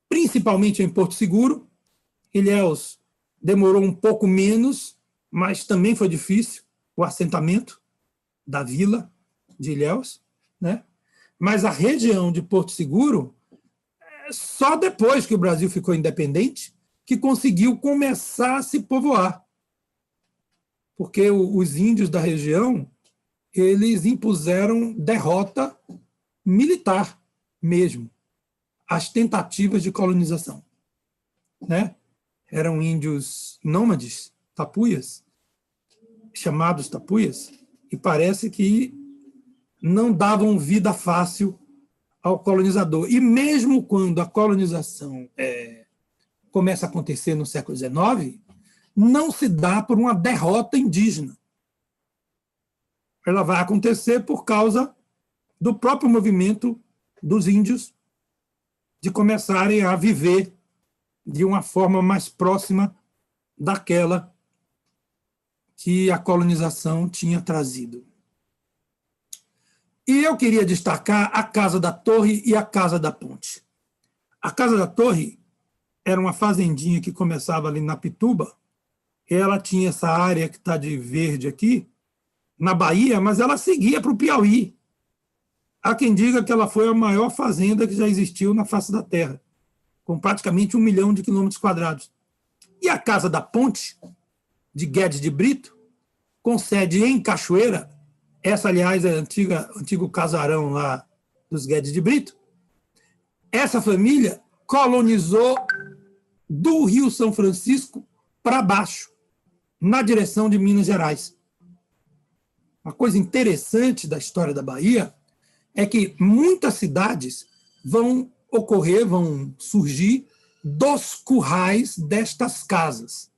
A: Principalmente em Porto Seguro. Ilhéus demorou um pouco menos, mas também foi difícil o assentamento da vila de Ilhéus, né? Mas a região de Porto Seguro, só depois que o Brasil ficou independente, que conseguiu começar a se povoar. Porque os índios da região, eles impuseram derrota militar mesmo às tentativas de colonização, né? Eram índios nômades, tapuias, chamados tapuias, e parece que não davam vida fácil ao colonizador. E mesmo quando a colonização começa a acontecer no século XIX, não se dá por uma derrota indígena. Ela vai acontecer por causa do próprio movimento dos índios de começarem a viver de uma forma mais próxima daquela que a colonização tinha trazido. E eu queria destacar a Casa da Torre e a Casa da Ponte. A Casa da Torre era uma fazendinha que começava ali na Pituba. Ela tinha essa área que está de verde aqui, na Bahia, mas ela seguia para o Piauí. Há quem diga que ela foi a maior fazenda que já existiu na face da Terra, com praticamente 1 milhão de quilômetros quadrados. E a Casa da Ponte, de Guedes de Brito, com sede em Cachoeira, essa, aliás, é antigo casarão lá dos Guedes de Brito, essa família colonizou do Rio São Francisco para baixo, na direção de Minas Gerais. Uma coisa interessante da história da Bahia é que muitas cidades vão surgir dos currais destas casas.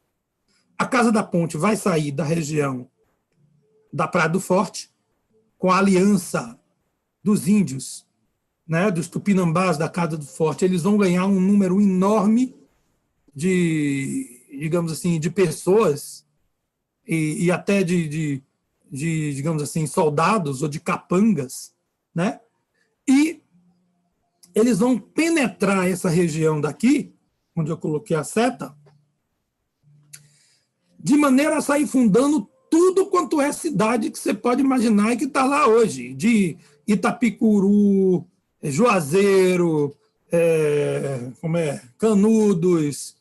A: A Casa da Ponte vai sair da região da Praia do Forte, com a aliança dos índios, né, dos tupinambás da Casa do Forte. Eles vão ganhar um número enorme de, digamos assim, de pessoas e até de, digamos assim, soldados ou de capangas, né? E eles vão penetrar essa região daqui, onde eu coloquei a seta, de maneira a sair fundando tudo quanto é cidade que você pode imaginar e que está lá hoje, de Itapicuru, Juazeiro, Canudos,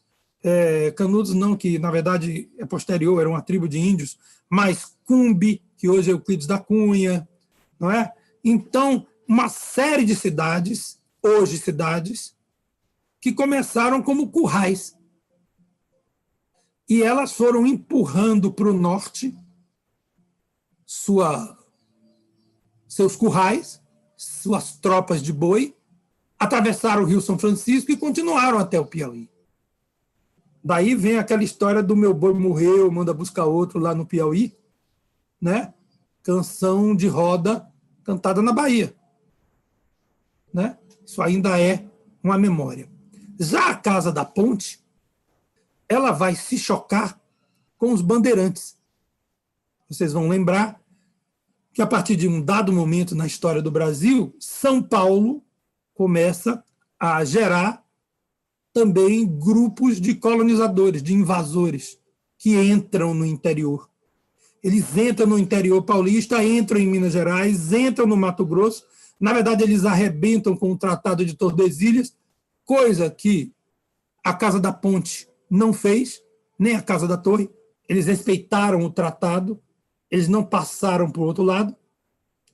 A: Canudos não, que na verdade é posterior, era uma tribo de índios, mas Cumbe, que hoje é Euclides da Cunha, não é? Então, uma série de cidades, hoje cidades, que começaram como currais. E elas foram empurrando para o norte seus currais, suas tropas de boi, atravessaram o Rio São Francisco e continuaram até o Piauí. Daí vem aquela história do meu boi morreu, manda buscar outro lá no Piauí, né? Canção de roda cantada na Bahia, né? Isso ainda é uma memória. Já a Casa da Ponte, ela vai se chocar com os bandeirantes. Vocês vão lembrar que, a partir de um dado momento na história do Brasil, São Paulo começa a gerar também grupos de colonizadores, de invasores, que entram no interior. Eles entram no interior paulista, entram em Minas Gerais, entram no Mato Grosso. Na verdade, eles arrebentam com o Tratado de Tordesilhas, coisa que a Casa da Ponte não fez, nem a Casa da Torre. Eles respeitaram o tratado, eles não passaram para o outro lado,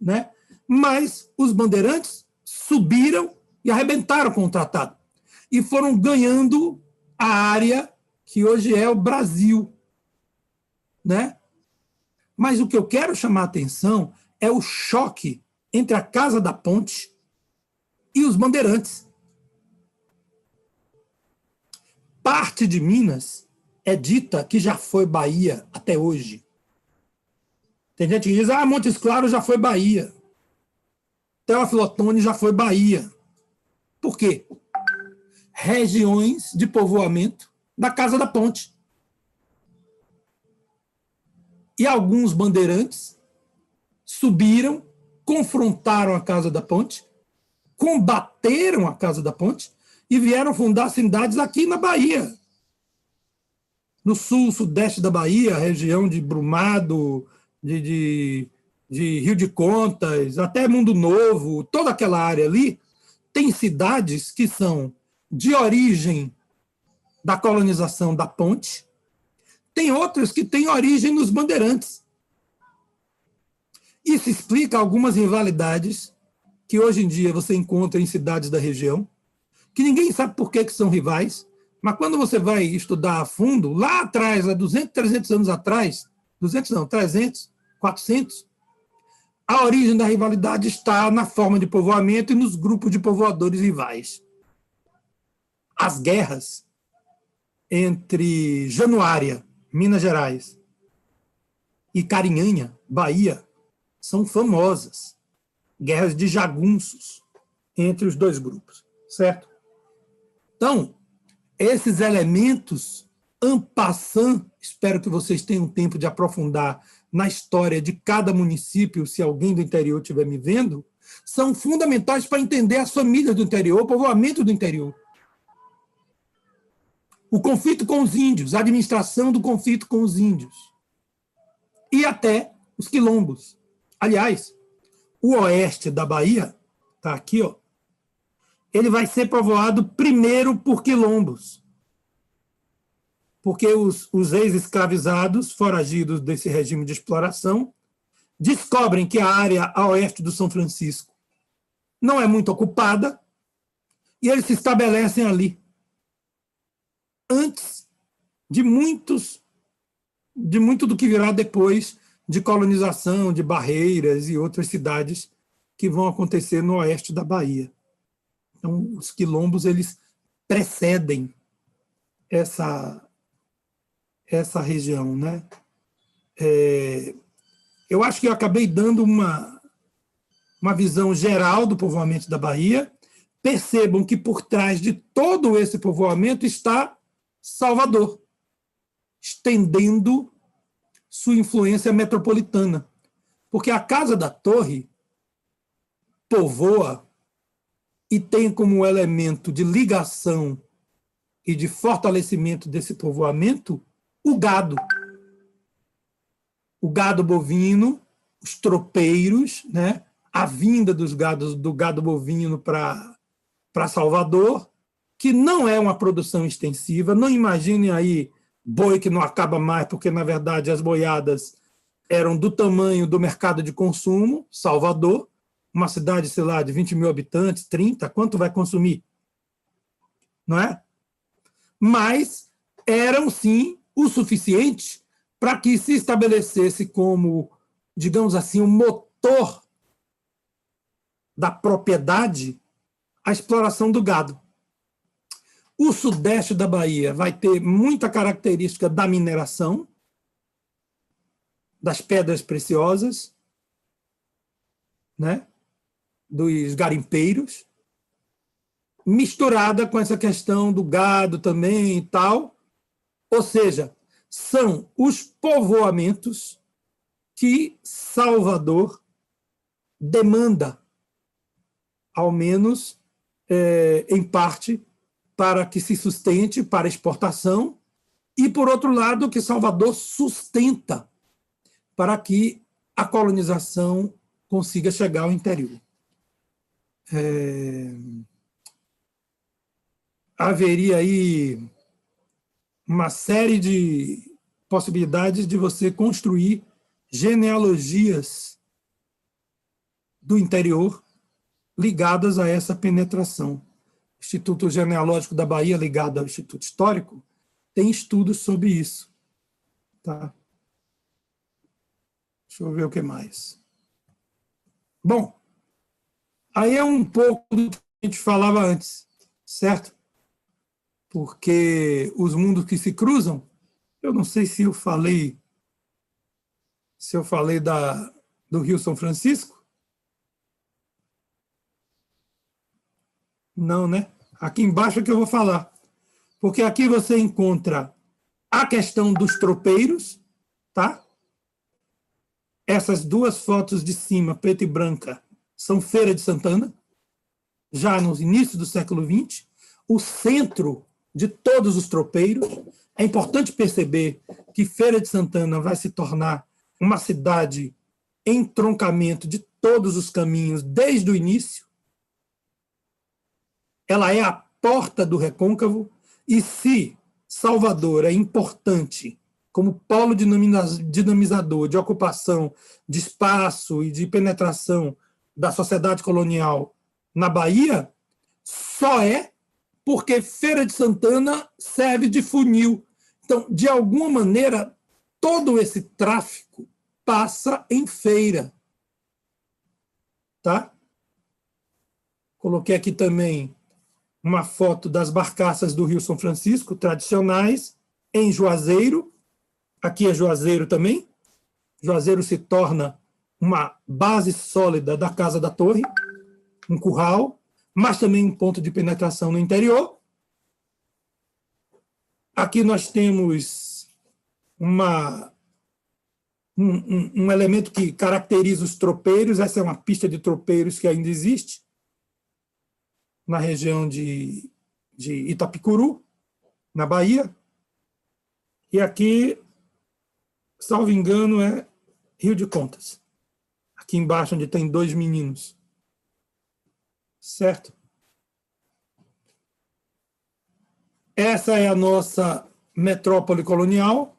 A: né? Mas os bandeirantes subiram e arrebentaram com o tratado. E foram ganhando a área que hoje é o Brasil, né? Mas o que eu quero chamar a atenção é o choque entre a Casa da Ponte e os bandeirantes. Parte de Minas é dita que já foi Bahia até hoje. Tem gente que diz, Montes Claros já foi Bahia. Teófilo Otoni já foi Bahia. Por quê? Regiões de povoamento da Casa da Ponte. E alguns bandeirantes subiram, confrontaram a Casa da Ponte, combateram a Casa da Ponte e vieram fundar cidades aqui na Bahia. No sul, sudeste da Bahia, região de Brumado, de Rio de Contas, até Mundo Novo, toda aquela área ali, tem cidades que são de origem da colonização da ponte, tem outras que têm origem nos bandeirantes. Isso explica algumas rivalidades que hoje em dia você encontra em cidades da região, que ninguém sabe por que são rivais, mas quando você vai estudar a fundo, lá atrás, há 200, 300 anos atrás, 200 não, 300, 400, a origem da rivalidade está na forma de povoamento e nos grupos de povoadores rivais. As guerras entre Januária, Minas Gerais, e Carinhanha, Bahia, são famosas. Guerras de jagunços entre os dois grupos, certo? Então, esses elementos, en passant, espero que vocês tenham tempo de aprofundar na história de cada município, se alguém do interior estiver me vendo, são fundamentais para entender as famílias do interior, o povoamento do interior. O conflito com os índios, a administração do conflito com os índios. E até os quilombos. Aliás, o oeste da Bahia, está aqui, ó, ele vai ser povoado primeiro por quilombos. Porque os ex-escravizados, foragidos desse regime de exploração, descobrem que a área a oeste do São Francisco não é muito ocupada e eles se estabelecem ali. Antes de muito do que virá depois de colonização, de Barreiras e outras cidades que vão acontecer no oeste da Bahia. Então, os quilombos, eles precedem essa região, né? Eu acho que eu acabei dando uma visão geral do povoamento da Bahia. Percebam que por trás de todo esse povoamento está Salvador, estendendo sua influência metropolitana. Porque a Casa da Torre povoa e tem como elemento de ligação e de fortalecimento desse povoamento o gado. O gado bovino, os tropeiros, né? A vinda do gado bovino para Salvador, que não é uma produção extensiva. Não imaginem aí boi que não acaba mais, porque, na verdade, as boiadas eram do tamanho do mercado de consumo. Salvador, uma cidade, sei lá, de 20 mil habitantes, 30, quanto vai consumir? Não é? Mas eram, sim, o suficiente para que se estabelecesse como, digamos assim, o motor da propriedade a exploração do gado. O sudeste da Bahia vai ter muita característica da mineração, das pedras preciosas, né? Dos garimpeiros, misturada com essa questão do gado também e tal. Ou seja, são os povoamentos que Salvador demanda, ao menos em parte, para que se sustente para exportação, e, por outro lado, que Salvador sustenta para que a colonização consiga chegar ao interior. Haveria aí uma série de possibilidades de você construir genealogias do interior ligadas a essa penetração. O Instituto Genealógico da Bahia, ligado ao Instituto Histórico, tem estudos sobre isso. Tá? Deixa eu ver o que mais. Bom, aí é um pouco do gente falava antes, certo? Porque os mundos que se cruzam, eu não sei se eu falei do Rio São Francisco. Não, né? Aqui embaixo é que eu vou falar. Porque aqui você encontra a questão dos tropeiros, tá? Essas duas fotos de cima, preta e branca, são Feira de Santana, já no início do século XX. O centro de todos os tropeiros. É importante perceber que Feira de Santana vai se tornar uma cidade entroncamento de todos os caminhos desde o início. Ela é a porta do recôncavo, e se Salvador é importante como polo dinamizador de ocupação de espaço e de penetração da sociedade colonial na Bahia, só é porque Feira de Santana serve de funil. Então, de alguma maneira, todo esse tráfico passa em Feira. Tá? Coloquei aqui também uma foto das barcaças do Rio São Francisco, tradicionais, em Juazeiro. Aqui é Juazeiro também. Juazeiro se torna uma base sólida da Casa da Torre, um curral, mas também um ponto de penetração no interior. Aqui nós temos um elemento que caracteriza os tropeiros. Essa é uma pista de tropeiros que ainda existe na região de Itapicuru, na Bahia. E aqui, salvo engano, é Rio de Contas. Aqui embaixo, onde tem dois meninos. Certo? Essa é a nossa metrópole colonial,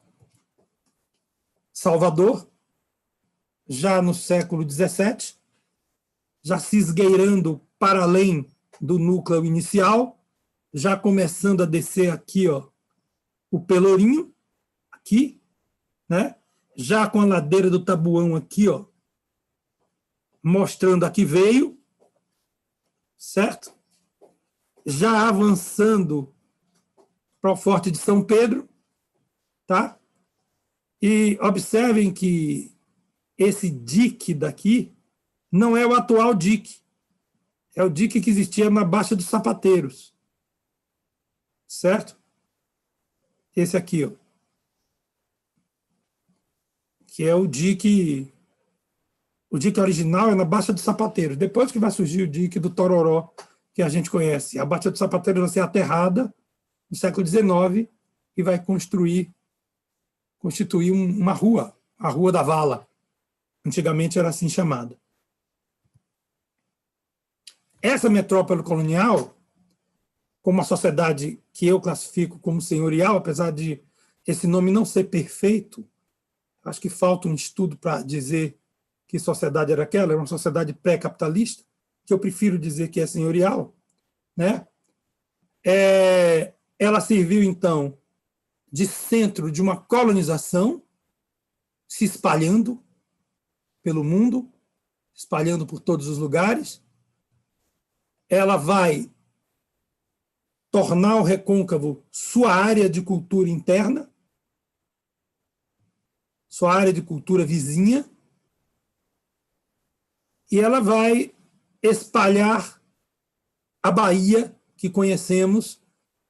A: Salvador, já no século XVII, já se esgueirando para além do núcleo inicial, já começando a descer aqui, ó, o Pelourinho, aqui, né? Já com a ladeira do Tabuão aqui, ó, mostrando a que veio, certo? Já avançando para o Forte de São Pedro, tá? E observem que esse dique daqui não é o atual dique, é o dique que existia na Baixa dos Sapateiros, certo? Esse aqui, ó, que é o dique original é na Baixa dos Sapateiros, depois que vai surgir o dique do Tororó, que a gente conhece. A Baixa dos Sapateiros vai ser aterrada no século XIX e vai constituir uma rua, a Rua da Vala. Antigamente era assim chamada. Essa metrópole colonial, como uma sociedade que eu classifico como senhorial, apesar de esse nome não ser perfeito, acho que falta um estudo para dizer que sociedade era aquela, era uma sociedade pré-capitalista, que eu prefiro dizer que é senhorial, né? Ela serviu, então, de centro de uma colonização, se espalhando pelo mundo, espalhando por todos os lugares. Ela vai tornar o Recôncavo sua área de cultura interna, sua área de cultura vizinha, e ela vai espalhar a Bahia que conhecemos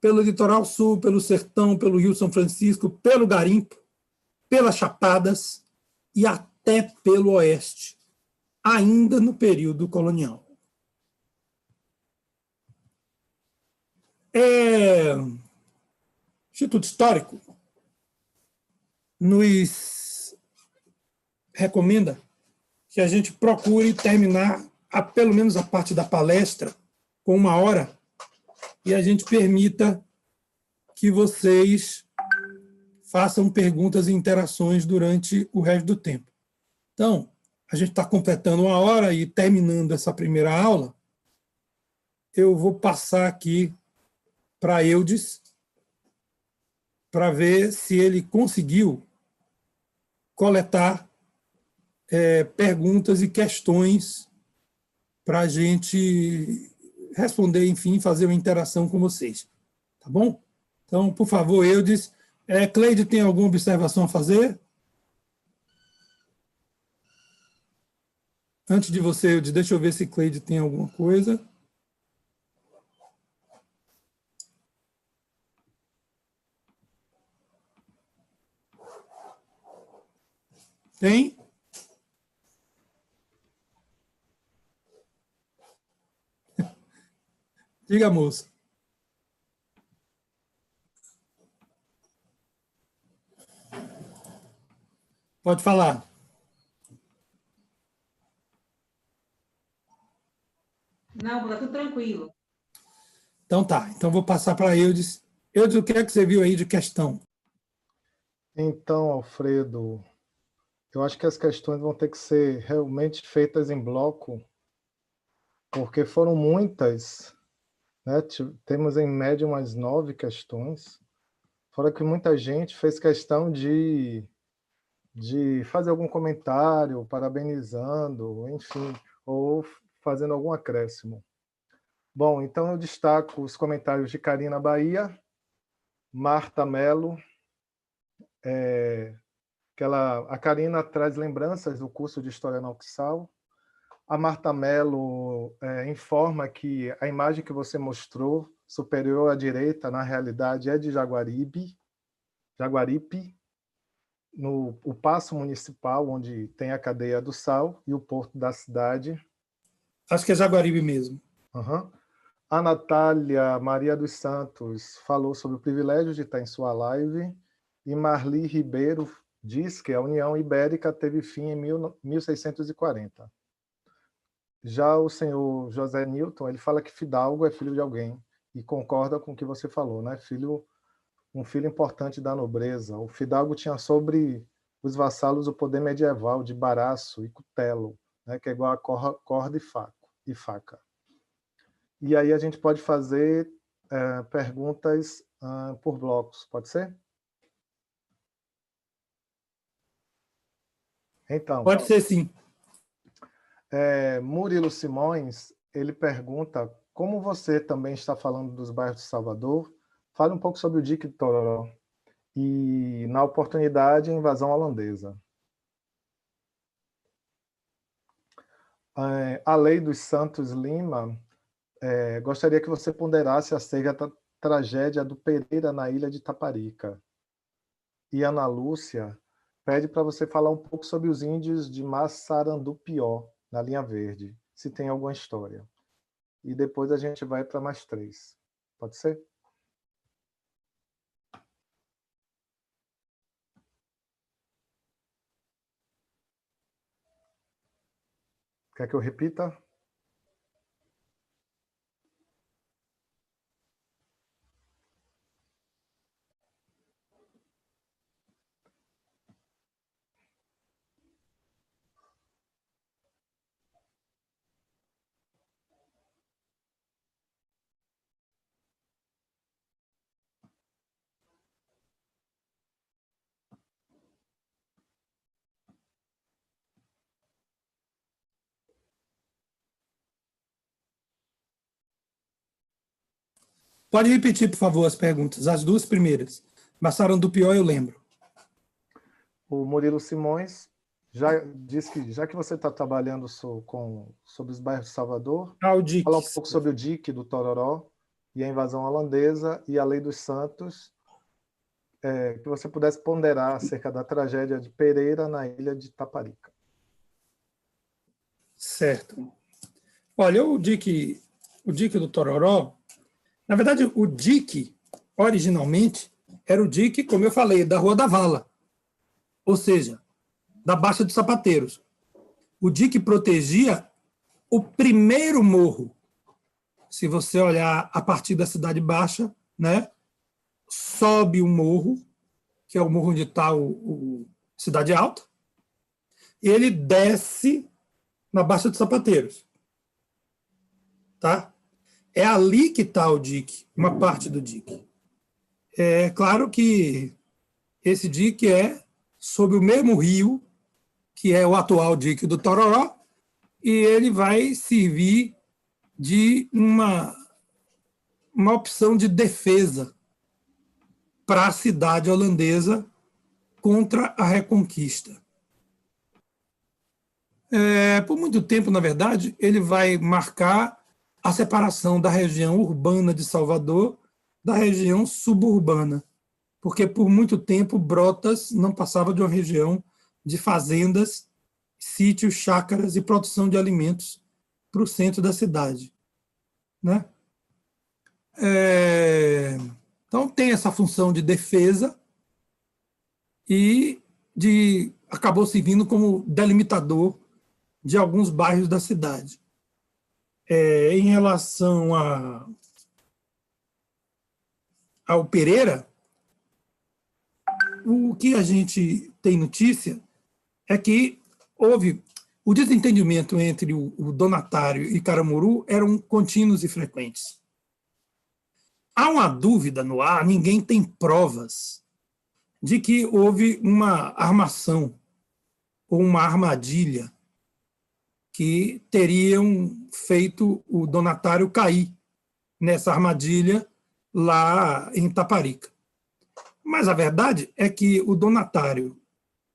A: pelo litoral sul, pelo sertão, pelo Rio São Francisco, pelo garimpo, pelas chapadas e até pelo oeste, ainda no período colonial. O Instituto Histórico nos recomenda que a gente procure terminar pelo menos a parte da palestra com 1 hora e a gente permita que vocês façam perguntas e interações durante o resto do tempo. Então, a gente está completando 1 hora e terminando essa primeira aula, eu vou passar aqui para Eudes para ver se ele conseguiu coletar perguntas e questões para a gente responder, enfim, fazer uma interação com vocês. Tá bom? Então, por favor, Eudes. Cleide, tem alguma observação a fazer? Antes de você, Eudes, deixa eu ver se Cleide tem alguma coisa. Tem? Diga, moça. Pode falar.
B: Não, está tudo tranquilo.
A: Então tá. Então vou passar para a Eudes. Eudes, o que é que você viu aí de questão?
C: Então, Alfredo, eu acho que as questões vão ter que ser realmente feitas em bloco, porque foram muitas, né? Temos em média umas 9 questões, fora que muita gente fez questão de fazer algum comentário, parabenizando, enfim, ou fazendo algum acréscimo. Bom, então eu destaco os comentários de Karina Bahia, Marta Mello, a Karina traz lembranças do curso de História na UXAL. A Marta Mello informa que a imagem que você mostrou, superior à direita, na realidade é de Jaguaribe, o Paço Municipal, onde tem a cadeia do sal e o porto da cidade.
A: Acho que é Jaguaribe mesmo.
C: Uhum. A Natália Maria dos Santos falou sobre o privilégio de estar em sua live, e Marli Ribeiro diz que a União Ibérica teve fim em 1640. Já o senhor José Newton, ele fala que Fidalgo é filho de alguém, e concorda com o que você falou, né? Um filho importante da nobreza. O Fidalgo tinha sobre os vassalos o poder medieval de baraço e cutelo, né? Que é igual a corda e faca. E aí a gente pode fazer perguntas por blocos, pode ser? Então,
A: pode ser, sim.
C: Murilo Simões, ele pergunta, como você também está falando dos bairros de Salvador, fale um pouco sobre o Dique de Tororó e, na oportunidade, a invasão holandesa. A Lei dos Santos Lima, gostaria que você ponderasse acerca da tragédia do Pereira na ilha de Taparica. E Ana Lúcia pede para você falar um pouco sobre os índios de Massarandupió, na linha verde, se tem alguma história. E depois a gente vai para mais 3. Pode ser? Quer que eu repita?
A: Pode repetir, por favor, as perguntas, as 2 primeiras. Massarandupió eu lembro.
C: O Murilo Simões já disse que, já que você está trabalhando sobre os bairros de Salvador, falar um pouco sobre o dique do Tororó e a invasão holandesa e a Lei dos Santos, que você pudesse ponderar acerca da tragédia de Pereira na ilha de Taparica.
A: Certo. Olha, o dique do Tororó, na verdade, o dique, originalmente, era o dique, como eu falei, da Rua da Vala, ou seja, da Baixa dos Sapateiros. O dique protegia o primeiro morro. Se você olhar a partir da Cidade Baixa, né, sobe o morro, que é o morro onde está o Cidade Alta, e ele desce na Baixa dos Sapateiros. Tá? É ali que está o dique, uma parte do dique. É claro que esse dique é sobre o mesmo rio, que é o atual dique do Tororó, e ele vai servir de uma opção de defesa para a cidade holandesa contra a Reconquista. Por muito tempo, na verdade, ele vai marcar a separação da região urbana de Salvador da região suburbana, porque por muito tempo Brotas não passava de uma região de fazendas, sítios, chácaras e produção de alimentos para o centro da cidade, né? Então tem essa função de defesa e acabou servindo como delimitador de alguns bairros da cidade. Em relação ao Pereira, o que a gente tem notícia é que houve o desentendimento entre o donatário e Caramuru eram contínuos e frequentes. Há uma dúvida no ar, ninguém tem provas de que houve uma armação ou uma armadilha que teriam feito o donatário cair nessa armadilha lá em Taparica. Mas a verdade é que o donatário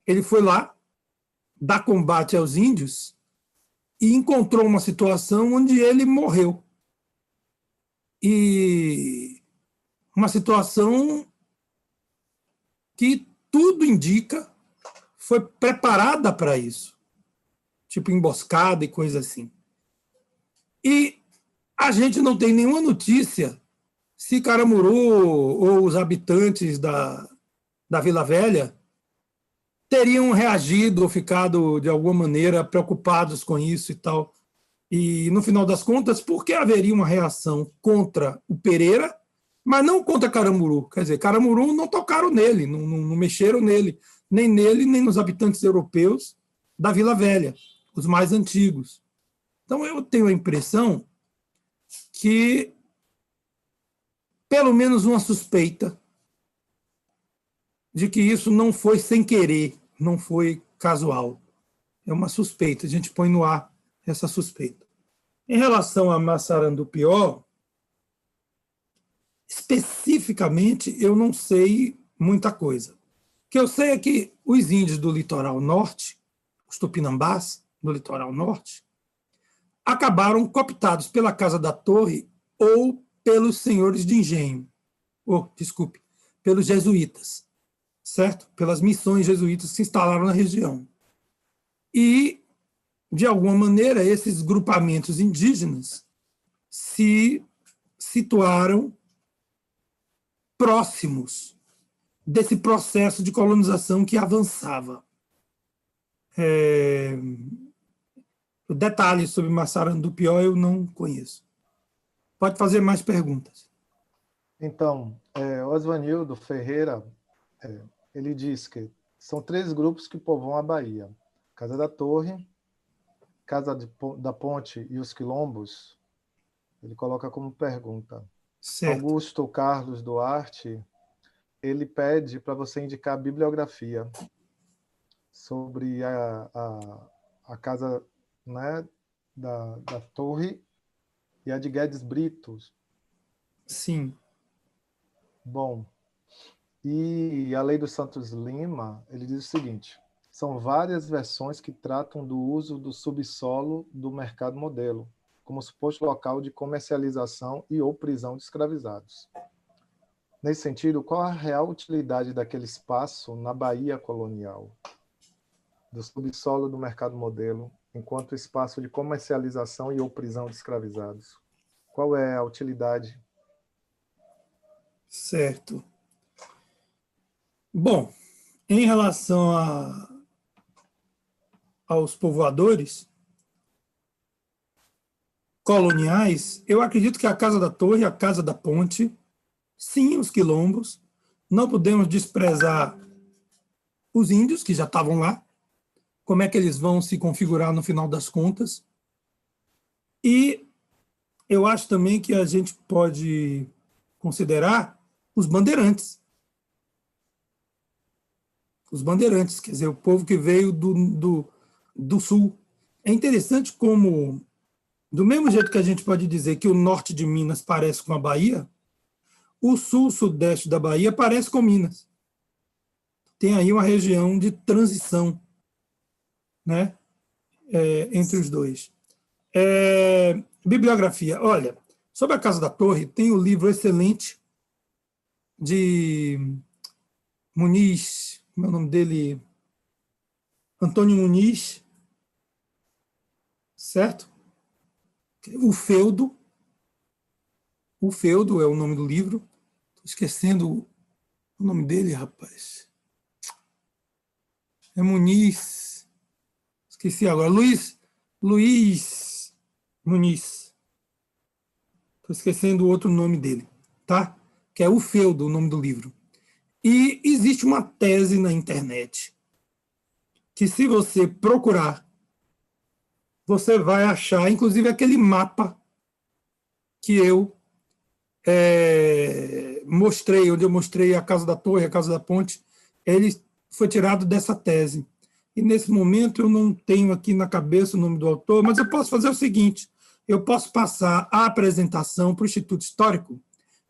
A: ele foi lá dar combate aos índios e encontrou uma situação onde ele morreu. E uma situação que tudo indica foi preparada para isso, tipo emboscada e coisa assim. E a gente não tem nenhuma notícia se Caramuru ou os habitantes da Vila Velha teriam reagido ou ficado, de alguma maneira, preocupados com isso e tal. E, no final das contas, por que haveria uma reação contra o Pereira, mas não contra Caramuru? Quer dizer, Caramuru não tocaram nele, não mexeram nele, nem nos habitantes europeus da Vila Velha, os mais antigos. Então, eu tenho a impressão que pelo menos uma suspeita de que isso não foi sem querer, não foi casual. É uma suspeita, a gente põe no ar essa suspeita. Em relação a Massarandupió, especificamente, eu não sei muita coisa. O que eu sei é que os índios do litoral norte, os tupinambás do litoral norte, acabaram cooptados pela Casa da Torre ou pelos senhores de engenho, pelos jesuítas, certo? Pelas missões jesuítas que se instalaram na região. E, de alguma maneira, esses grupamentos indígenas se situaram próximos desse processo de colonização que avançava. Detalhes sobre Massarandupió eu não conheço. Pode fazer mais perguntas.
C: Então, Osvanildo Ferreira, ele diz que são 3 grupos que povoam a Bahia. Casa da Torre, Casa da Ponte e os Quilombos. Ele coloca como pergunta.
A: Certo.
C: Augusto Carlos Duarte, ele pede para você indicar a bibliografia sobre a casa, né, da Torre e a de Guedes Brito.
A: Sim.
C: Bom, e a Lei dos Santos Lima, ele diz o seguinte: são várias versões que tratam do uso do subsolo do mercado modelo, como suposto local de comercialização e ou prisão de escravizados. Nesse sentido, qual a real utilidade daquele espaço na Bahia colonial, do subsolo do mercado modelo, enquanto espaço de comercialização e ou prisão de escravizados? Qual é a utilidade?
A: Certo. Bom, em relação aos povoadores coloniais, eu acredito que a Casa da Torre, a Casa da Ponte, sim, os quilombos, não podemos desprezar os índios que já estavam lá, como é que eles vão se configurar no final das contas. E eu acho também que a gente pode considerar os bandeirantes. Os bandeirantes, quer dizer, o povo que veio do sul. É interessante como Do mesmo jeito que a gente pode dizer que o norte de Minas parece com a Bahia, o sul-sudeste da Bahia parece com Minas. Tem aí uma região de transição, né, entre os dois. Bibliografia. Olha, sobre a Casa da Torre, tem o livro excelente de Muniz, como é o nome dele? Antônio Muniz, certo? O Feudo é o nome do livro. Estou esquecendo o nome dele, rapaz. É Muniz. Esqueci agora. Luiz Muniz. Estou esquecendo o outro nome dele, tá? Que é o Feudo, o nome do livro. E existe uma tese na internet que, se você procurar, você vai achar, inclusive, aquele mapa que eu mostrei, onde eu mostrei a Casa da Torre, a Casa da Ponte, ele foi tirado dessa tese. E, nesse momento, eu não tenho aqui na cabeça o nome do autor, mas eu posso fazer o seguinte, eu posso passar a apresentação para o Instituto Histórico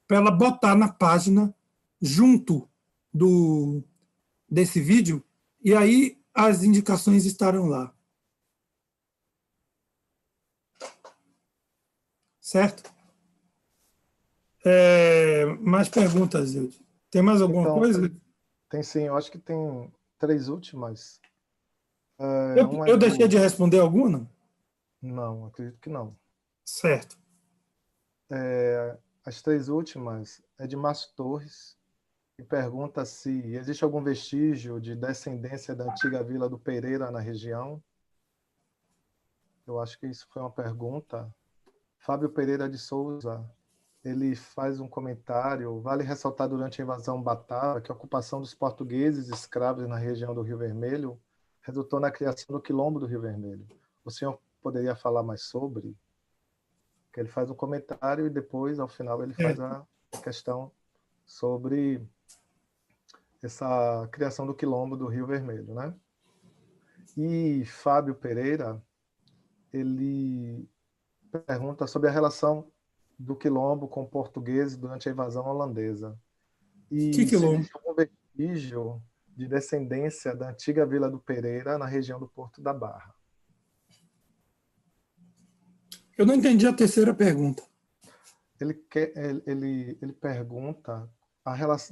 A: para ela botar na página, junto desse vídeo, e aí as indicações estarão lá. Certo? Mais perguntas, Zilde? Tem mais alguma coisa?
C: Tem sim, eu acho que tem 3 últimas.
A: Eu deixei de responder alguma?
C: Não, acredito que não.
A: Certo.
C: As 3 últimas é de Márcio Torres, e pergunta se existe algum vestígio de descendência da antiga Vila do Pereira na região. Eu acho que isso foi uma pergunta. Fábio Pereira de Souza, ele faz um comentário. Vale ressaltar, durante a invasão bátava, que a ocupação dos portugueses escravos na região do Rio Vermelho resultou na criação do Quilombo do Rio Vermelho. O senhor poderia falar mais sobre? Que ele faz um comentário e depois, ao final, ele faz a questão sobre essa criação do Quilombo do Rio Vermelho, né? E Fábio Pereira, ele pergunta sobre a relação do Quilombo com portugueses durante a invasão holandesa. E
A: que Quilombo?
C: Se existe algum vestígio de descendência da antiga Vila do Pereira na região do Porto da Barra.
A: Eu não entendi a terceira pergunta.
C: Ele pergunta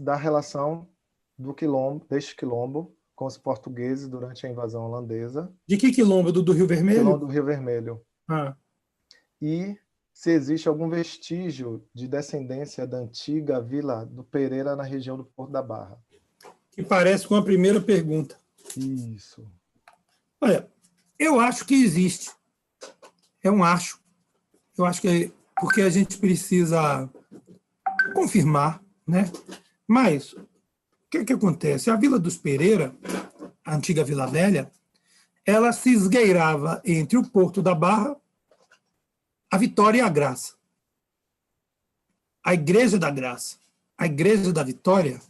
C: da relação deste quilombo com os portugueses durante a invasão holandesa.
A: De que quilombo? Do Rio Vermelho?
C: Quilombo do Rio Vermelho.
A: Ah.
C: E se existe algum vestígio de descendência da antiga Vila do Pereira na região do Porto da Barra.
A: Que parece com a primeira pergunta.
C: Isso.
A: Olha, eu acho que existe. É um acho. Eu acho que porque a gente precisa confirmar, né? Mas o que acontece? A Vila dos Pereira, a antiga Vila Velha, ela se esgueirava entre o Porto da Barra, a Vitória e a Graça. A Igreja da Graça, a Igreja da Vitória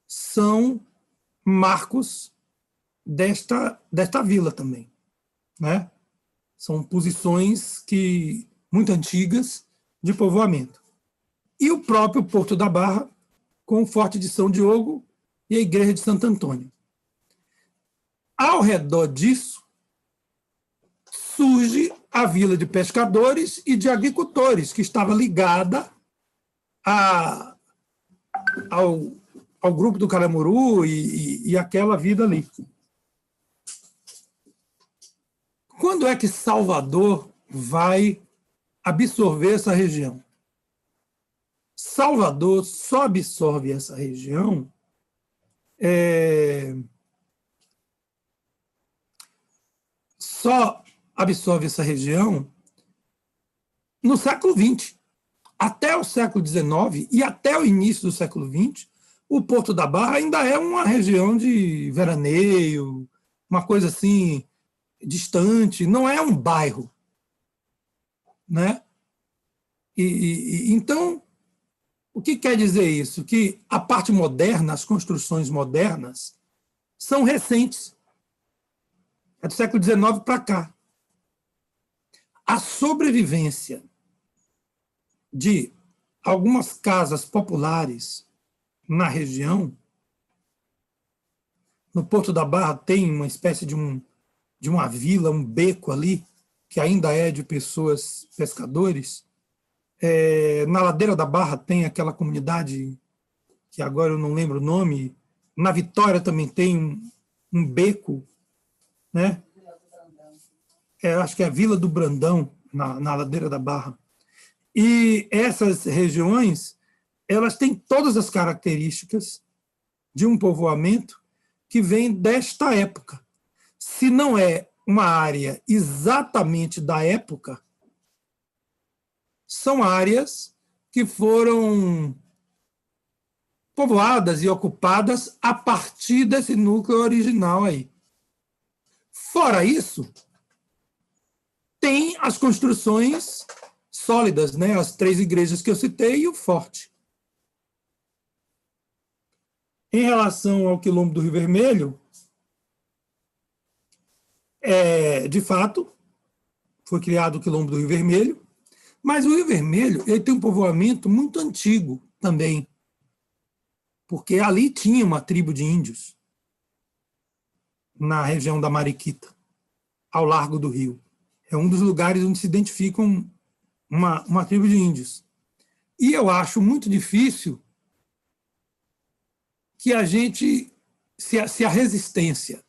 A: são marcos desta vila também, né? São posições muito antigas de povoamento. E o próprio Porto da Barra, com o Forte de São Diogo e a Igreja de Santo Antônio. Ao redor disso, surge a Vila de Pescadores e de Agricultores, que estava ligada ao grupo do Caramuru e aquela vida ali. Quando é que Salvador vai absorver essa região? Salvador só absorve essa região no século XX. Até o século XIX e até o início do século XX, o Porto da Barra ainda é uma região de veraneio, uma coisa assim, distante, não é um bairro, né? Então, o que quer dizer isso? Que a parte moderna, as construções modernas, são recentes. É do século XIX para cá. a sobrevivência de algumas casas populares na região. No Porto da Barra tem uma espécie de uma vila, um beco ali, que ainda é de pessoas pescadores. Na Ladeira da Barra tem aquela comunidade, que agora eu não lembro o nome. Na Vitória também tem um beco, né? Acho que é a Vila do Brandão, na Ladeira da Barra. E essas regiões, elas têm todas as características de um povoamento que vem desta época. Se não é uma área exatamente da época, são áreas que foram povoadas e ocupadas a partir desse núcleo original aí. Fora isso, tem as construções sólidas, né? As 3 igrejas que eu citei e o forte. Em relação ao Quilombo do Rio Vermelho, de fato, foi criado o Quilombo do Rio Vermelho, mas o Rio Vermelho ele tem um povoamento muito antigo também, porque ali tinha uma tribo de índios na região da Mariquita, ao largo do rio. É um dos lugares onde se identificam uma tribo de índios. E eu acho muito difícil que a gente, se a resistência,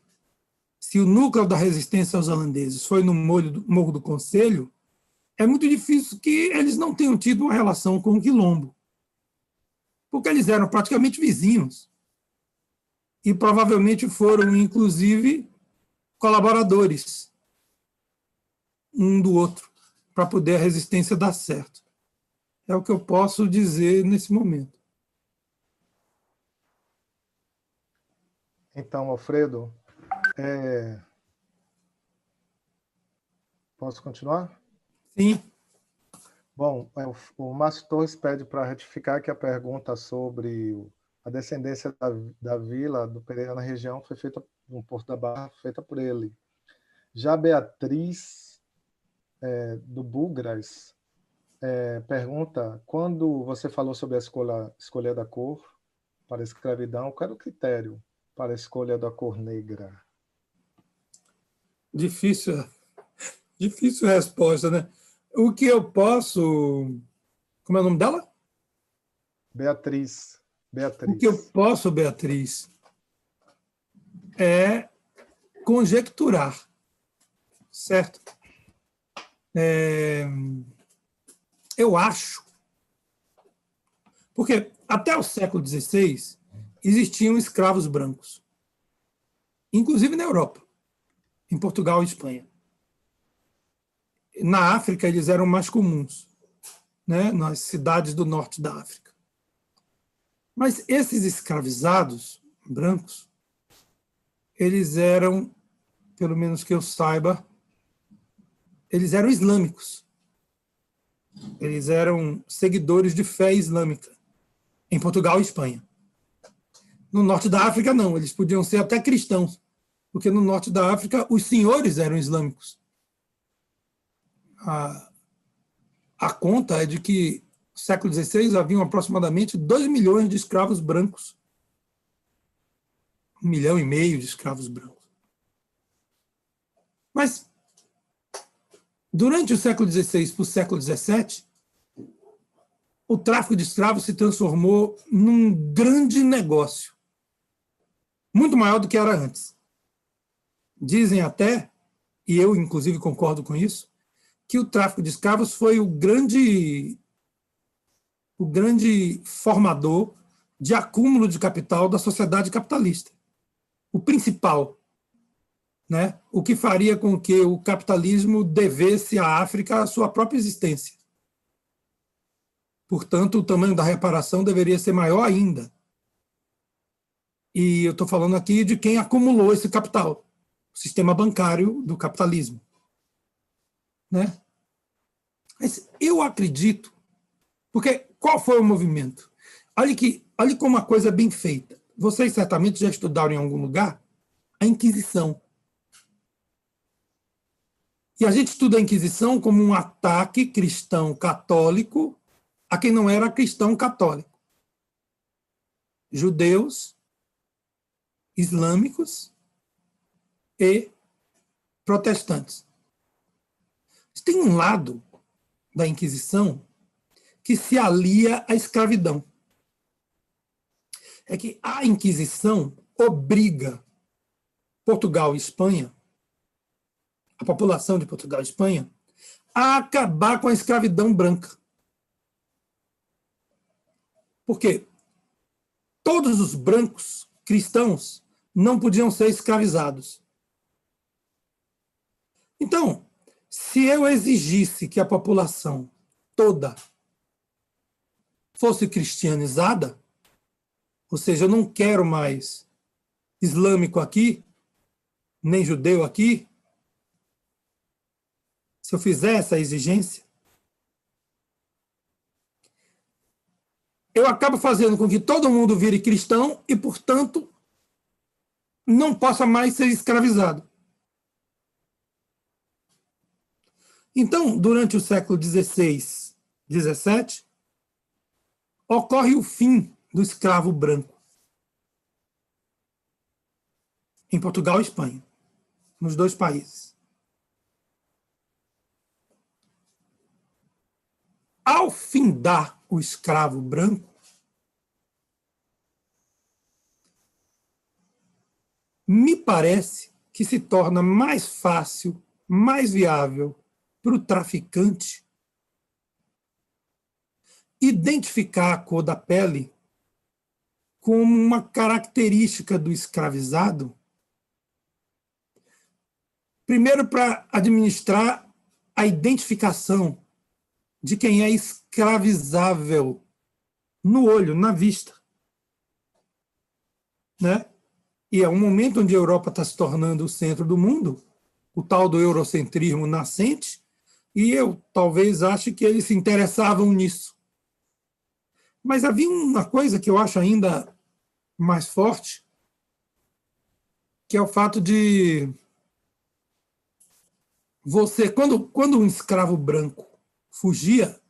A: se o núcleo da resistência aos holandeses foi no Morro do Conselho, é muito difícil que eles não tenham tido uma relação com o Quilombo, porque eles eram praticamente vizinhos e provavelmente foram, inclusive, colaboradores um do outro, para poder a resistência dar certo. É o que eu posso dizer nesse momento.
C: Então, Alfredo, posso continuar?
A: Sim.
C: Bom, o Márcio Torres pede para retificar que a pergunta sobre a descendência da vila do Pereira na região foi feita no Porto da Barra, feita por ele. Já Beatriz do Bugras pergunta: quando você falou sobre a escolha da cor para a escravidão, qual era o critério para a escolha da cor negra?
A: Difícil resposta, né? O que eu posso... Como é o nome dela?
C: Beatriz.
A: O que eu posso, Beatriz, é conjecturar, certo? Eu acho, porque até o século XVI existiam escravos brancos, inclusive na Europa, em Portugal e Espanha. Na África, eles eram mais comuns, né, nas cidades do norte da África. Mas esses escravizados brancos, eles eram, pelo menos que eu saiba, eles eram islâmicos. Eles eram seguidores de fé islâmica, em Portugal e Espanha. No norte da África, não. Eles podiam ser até cristãos, porque no norte da África os senhores eram islâmicos. A conta é de que no século XVI haviam aproximadamente 2 milhões de escravos brancos. 1,5 milhão de escravos brancos. Mas, durante o século XVI para o século XVII, o tráfico de escravos se transformou num grande negócio, muito maior do que era antes. Dizem até, e eu inclusive concordo com isso, que o tráfico de escravos foi o grande formador de acúmulo de capital da sociedade capitalista. O principal, né? O que faria com que o capitalismo devesse à África a sua própria existência. Portanto, o tamanho da reparação deveria ser maior ainda. E eu estou falando aqui de quem acumulou esse capital, o sistema bancário do capitalismo. Né? Mas eu acredito, porque qual foi o movimento? Olha como uma coisa bem feita. Vocês certamente já estudaram em algum lugar a Inquisição. E a gente estuda a Inquisição como um ataque cristão católico a quem não era cristão católico. Judeus, islâmicos e protestantes. Tem um lado da Inquisição que se alia à escravidão. É que a Inquisição obriga Portugal e Espanha, a população de Portugal e Espanha, a acabar com a escravidão branca. Por quê? Todos os brancos cristãos não podiam ser escravizados. Então, se eu exigisse que a população toda fosse cristianizada, ou seja, eu não quero mais islâmico aqui, nem judeu aqui, se eu fizer essa exigência, eu acabo fazendo com que todo mundo vire cristão e, portanto, não possa mais ser escravizado. Então, durante o século XVI, XVII, ocorre o fim do escravo branco em Portugal e Espanha, nos dois países. Ao findar o escravo branco, me parece que se torna mais fácil, mais viável para o traficante identificar a cor da pele como uma característica do escravizado, primeiro para administrar a identificação de quem é escravizável no olho, na vista. Né? E é um momento onde a Europa está se tornando o centro do mundo, o tal do eurocentrismo nascente, e eu talvez ache que eles se interessavam nisso. Mas havia uma coisa que eu acho ainda mais forte, que é o fato de você, quando um escravo branco fugia,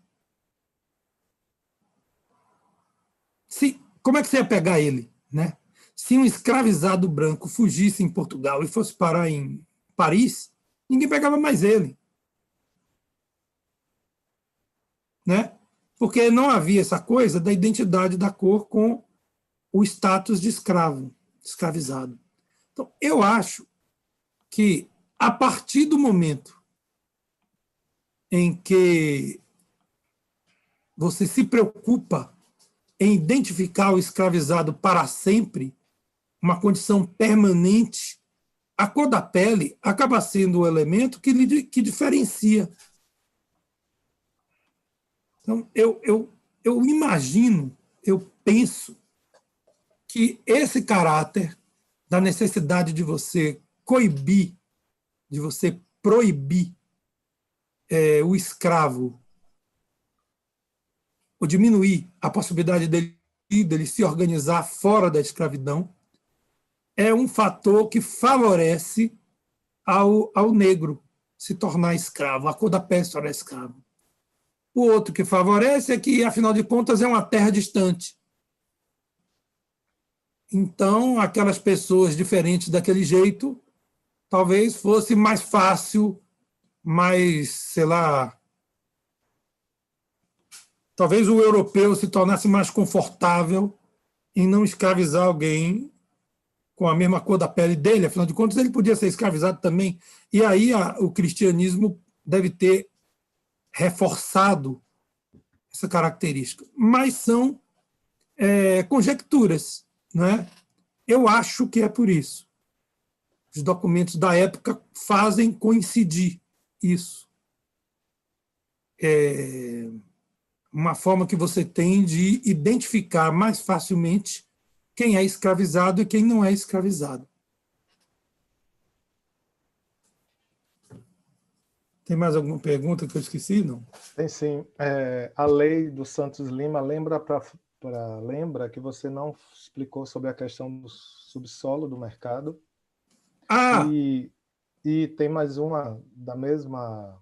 A: como é que você ia pegar ele, né? Se um escravizado branco fugisse em Portugal e fosse parar em Paris, ninguém pegava mais ele, né? Porque não havia essa coisa da identidade da cor com o status de escravo, escravizado. Então, eu acho que, a partir do momento em que você se preocupa em identificar o escravizado para sempre, uma condição permanente, a cor da pele acaba sendo o elemento que diferencia. Então, eu imagino, eu penso que esse caráter da necessidade de você coibir, de você proibir o escravo, ou diminuir a possibilidade dele se organizar fora da escravidão, é um fator que favorece ao negro se tornar escravo, a cor da pele se tornar escravo. O outro que favorece é que, afinal de contas, é uma terra distante. Então, aquelas pessoas diferentes daquele jeito, talvez fosse mais fácil, mais, sei lá, talvez o europeu se tornasse mais confortável em não escravizar alguém com a mesma cor da pele dele, afinal de contas, ele podia ser escravizado também. E aí o cristianismo deve ter reforçado essa característica. Mas são conjecturas, né? Eu acho que é por isso. Os documentos da época fazem coincidir isso. Uma forma que você tem de identificar mais facilmente quem é escravizado e quem não é escravizado. Tem mais alguma pergunta que eu esqueci? Não?
C: Tem sim. A lei do Santos Lima lembra que você não explicou sobre a questão do subsolo do mercado.
A: Ah!
C: E E tem mais uma da mesma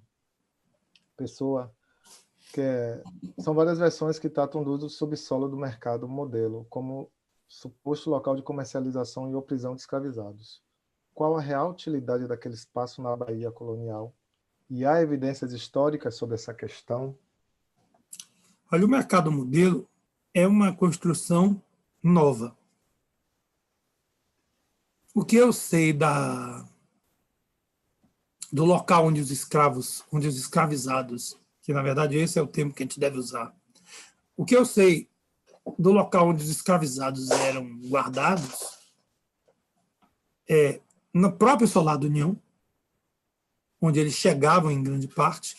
C: pessoa, são várias versões que tratam do uso subsolo do mercado modelo, como suposto local de comercialização e ou prisão de escravizados. Qual a real utilidade daquele espaço na Bahia colonial? E há evidências históricas sobre essa questão?
A: Olha, o mercado modelo é uma construção nova. O que eu sei do local onde os escravizados, que na verdade esse é o termo que a gente deve usar, o que eu sei do local onde os escravizados eram guardados é no próprio Solar da União, onde eles chegavam em grande parte,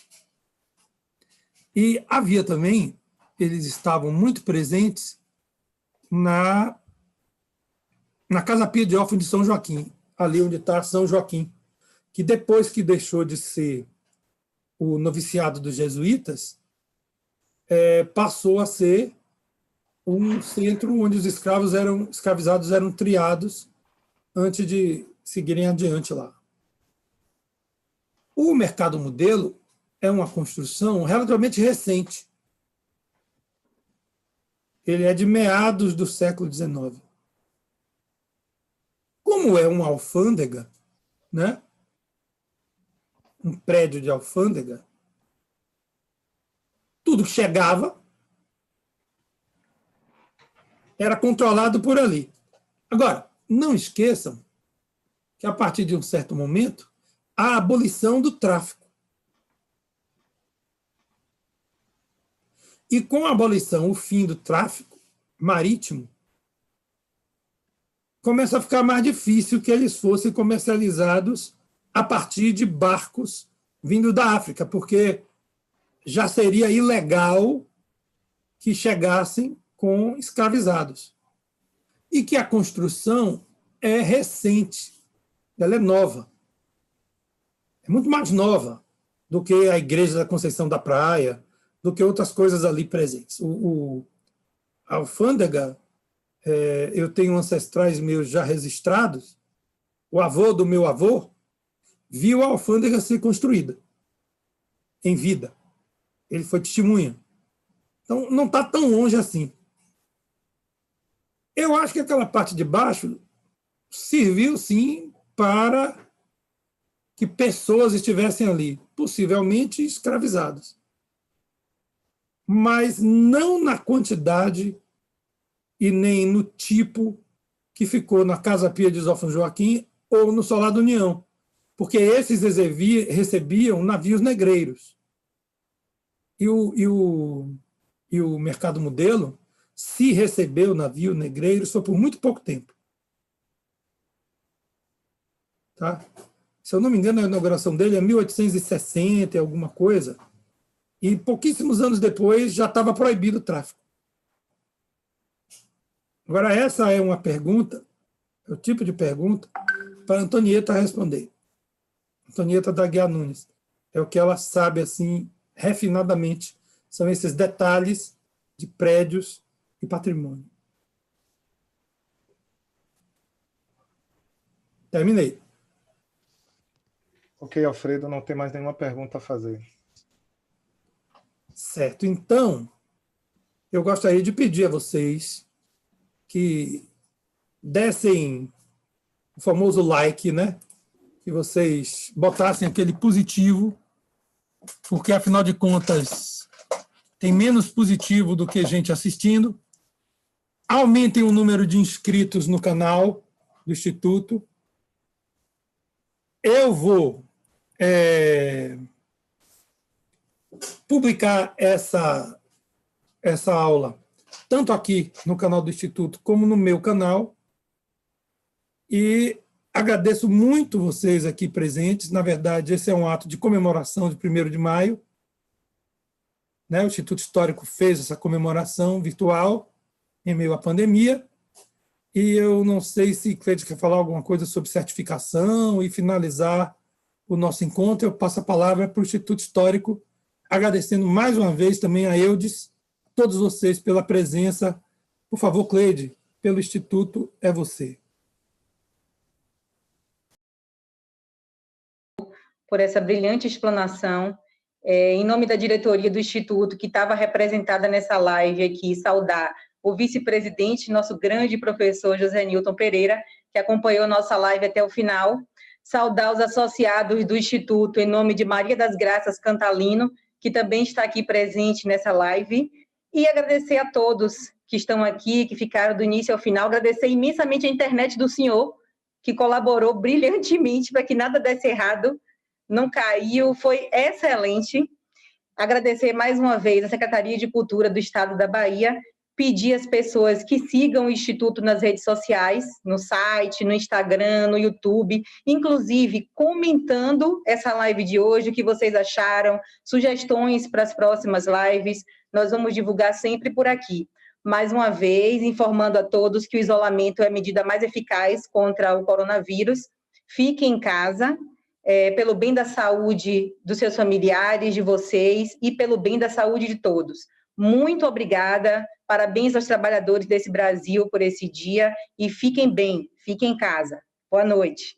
A: e havia também, eles estavam muito presentes na Casa Pia de Órfãos de São Joaquim, ali onde está São Joaquim, que depois que deixou de ser o noviciado dos jesuítas, passou a ser um centro onde os escravizados eram triados antes de seguirem adiante lá. O mercado modelo é uma construção relativamente recente. Ele é de meados do século XIX. Como é uma alfândega, né? Um prédio de alfândega, tudo que chegava era controlado por ali. Agora, não esqueçam que, a partir de um certo momento, há a abolição do tráfico. E com a abolição, o fim do tráfico marítimo, começa a ficar mais difícil que eles fossem comercializados a partir de barcos vindo da África, porque já seria ilegal que chegassem com escravizados. E que a construção é recente, ela é nova. É muito mais nova do que a Igreja da Conceição da Praia, do que outras coisas ali presentes. A alfândega, eu tenho ancestrais meus já registrados, o avô do meu avô viu a alfândega ser construída em vida. Ele foi testemunha. Então, não está tão longe assim. Eu acho que aquela parte de baixo serviu, sim, para que pessoas estivessem ali, possivelmente escravizadas. Mas não na quantidade e nem no tipo que ficou na Casa Pia de São Joaquim ou no Solar da União, porque esses recebiam navios negreiros. E o mercado modelo, se recebeu navio negreiro, foi por muito pouco tempo. Tá? Se eu não me engano, a inauguração dele é 1860, alguma coisa, e pouquíssimos anos depois já estava proibido o tráfico. Agora, essa é uma pergunta, é o tipo de pergunta para a Antonieta responder. Antonieta da Guiar Nunes. É o que ela sabe, assim, refinadamente. São esses detalhes de prédios e patrimônio. Terminei.
C: Ok, Alfredo, não tem mais nenhuma pergunta a fazer.
A: Certo. Então, eu gostaria de pedir a vocês que dessem o famoso like, né? Que vocês botassem aquele positivo, porque, afinal de contas, tem menos positivo do que gente assistindo. Aumentem o número de inscritos no canal do Instituto. Eu vou publicar essa aula tanto aqui no canal do Instituto como no meu canal. E agradeço muito vocês aqui presentes. Na verdade, esse é um ato de comemoração de 1º de maio. Né? O Instituto Histórico fez essa comemoração virtual em meio à pandemia. E eu não sei se Cleide quer falar alguma coisa sobre certificação e finalizar o nosso encontro. Eu passo a palavra para o Instituto Histórico, agradecendo mais uma vez também a Eudes, todos vocês pela presença. Por favor, Cleide, pelo Instituto, é você.
B: por essa brilhante explanação. Em nome da diretoria do Instituto, que estava representada nessa live aqui, saudar o vice-presidente, nosso grande professor José Nilton Pereira, que acompanhou nossa live até o final. Saudar os associados do Instituto, em nome de Maria das Graças Cantalino, que também está aqui presente nessa live. E agradecer a todos que estão aqui, que ficaram do início ao final. Agradecer imensamente a internet do senhor, que colaborou brilhantemente para que nada desse errado. Não caiu, foi excelente. Agradecer mais uma vez a Secretaria de Cultura do Estado da Bahia, pedir às pessoas que sigam o Instituto nas redes sociais, no site, no Instagram, no YouTube, inclusive comentando essa live de hoje, o que vocês acharam, sugestões para as próximas lives, nós vamos divulgar sempre por aqui. Mais uma vez, informando a todos que o isolamento é a medida mais eficaz contra o coronavírus. Fiquem em casa, pelo bem da saúde dos seus familiares, de vocês, e pelo bem da saúde de todos. Muito obrigada, parabéns aos trabalhadores desse Brasil por esse dia, e fiquem bem, fiquem em casa. Boa noite.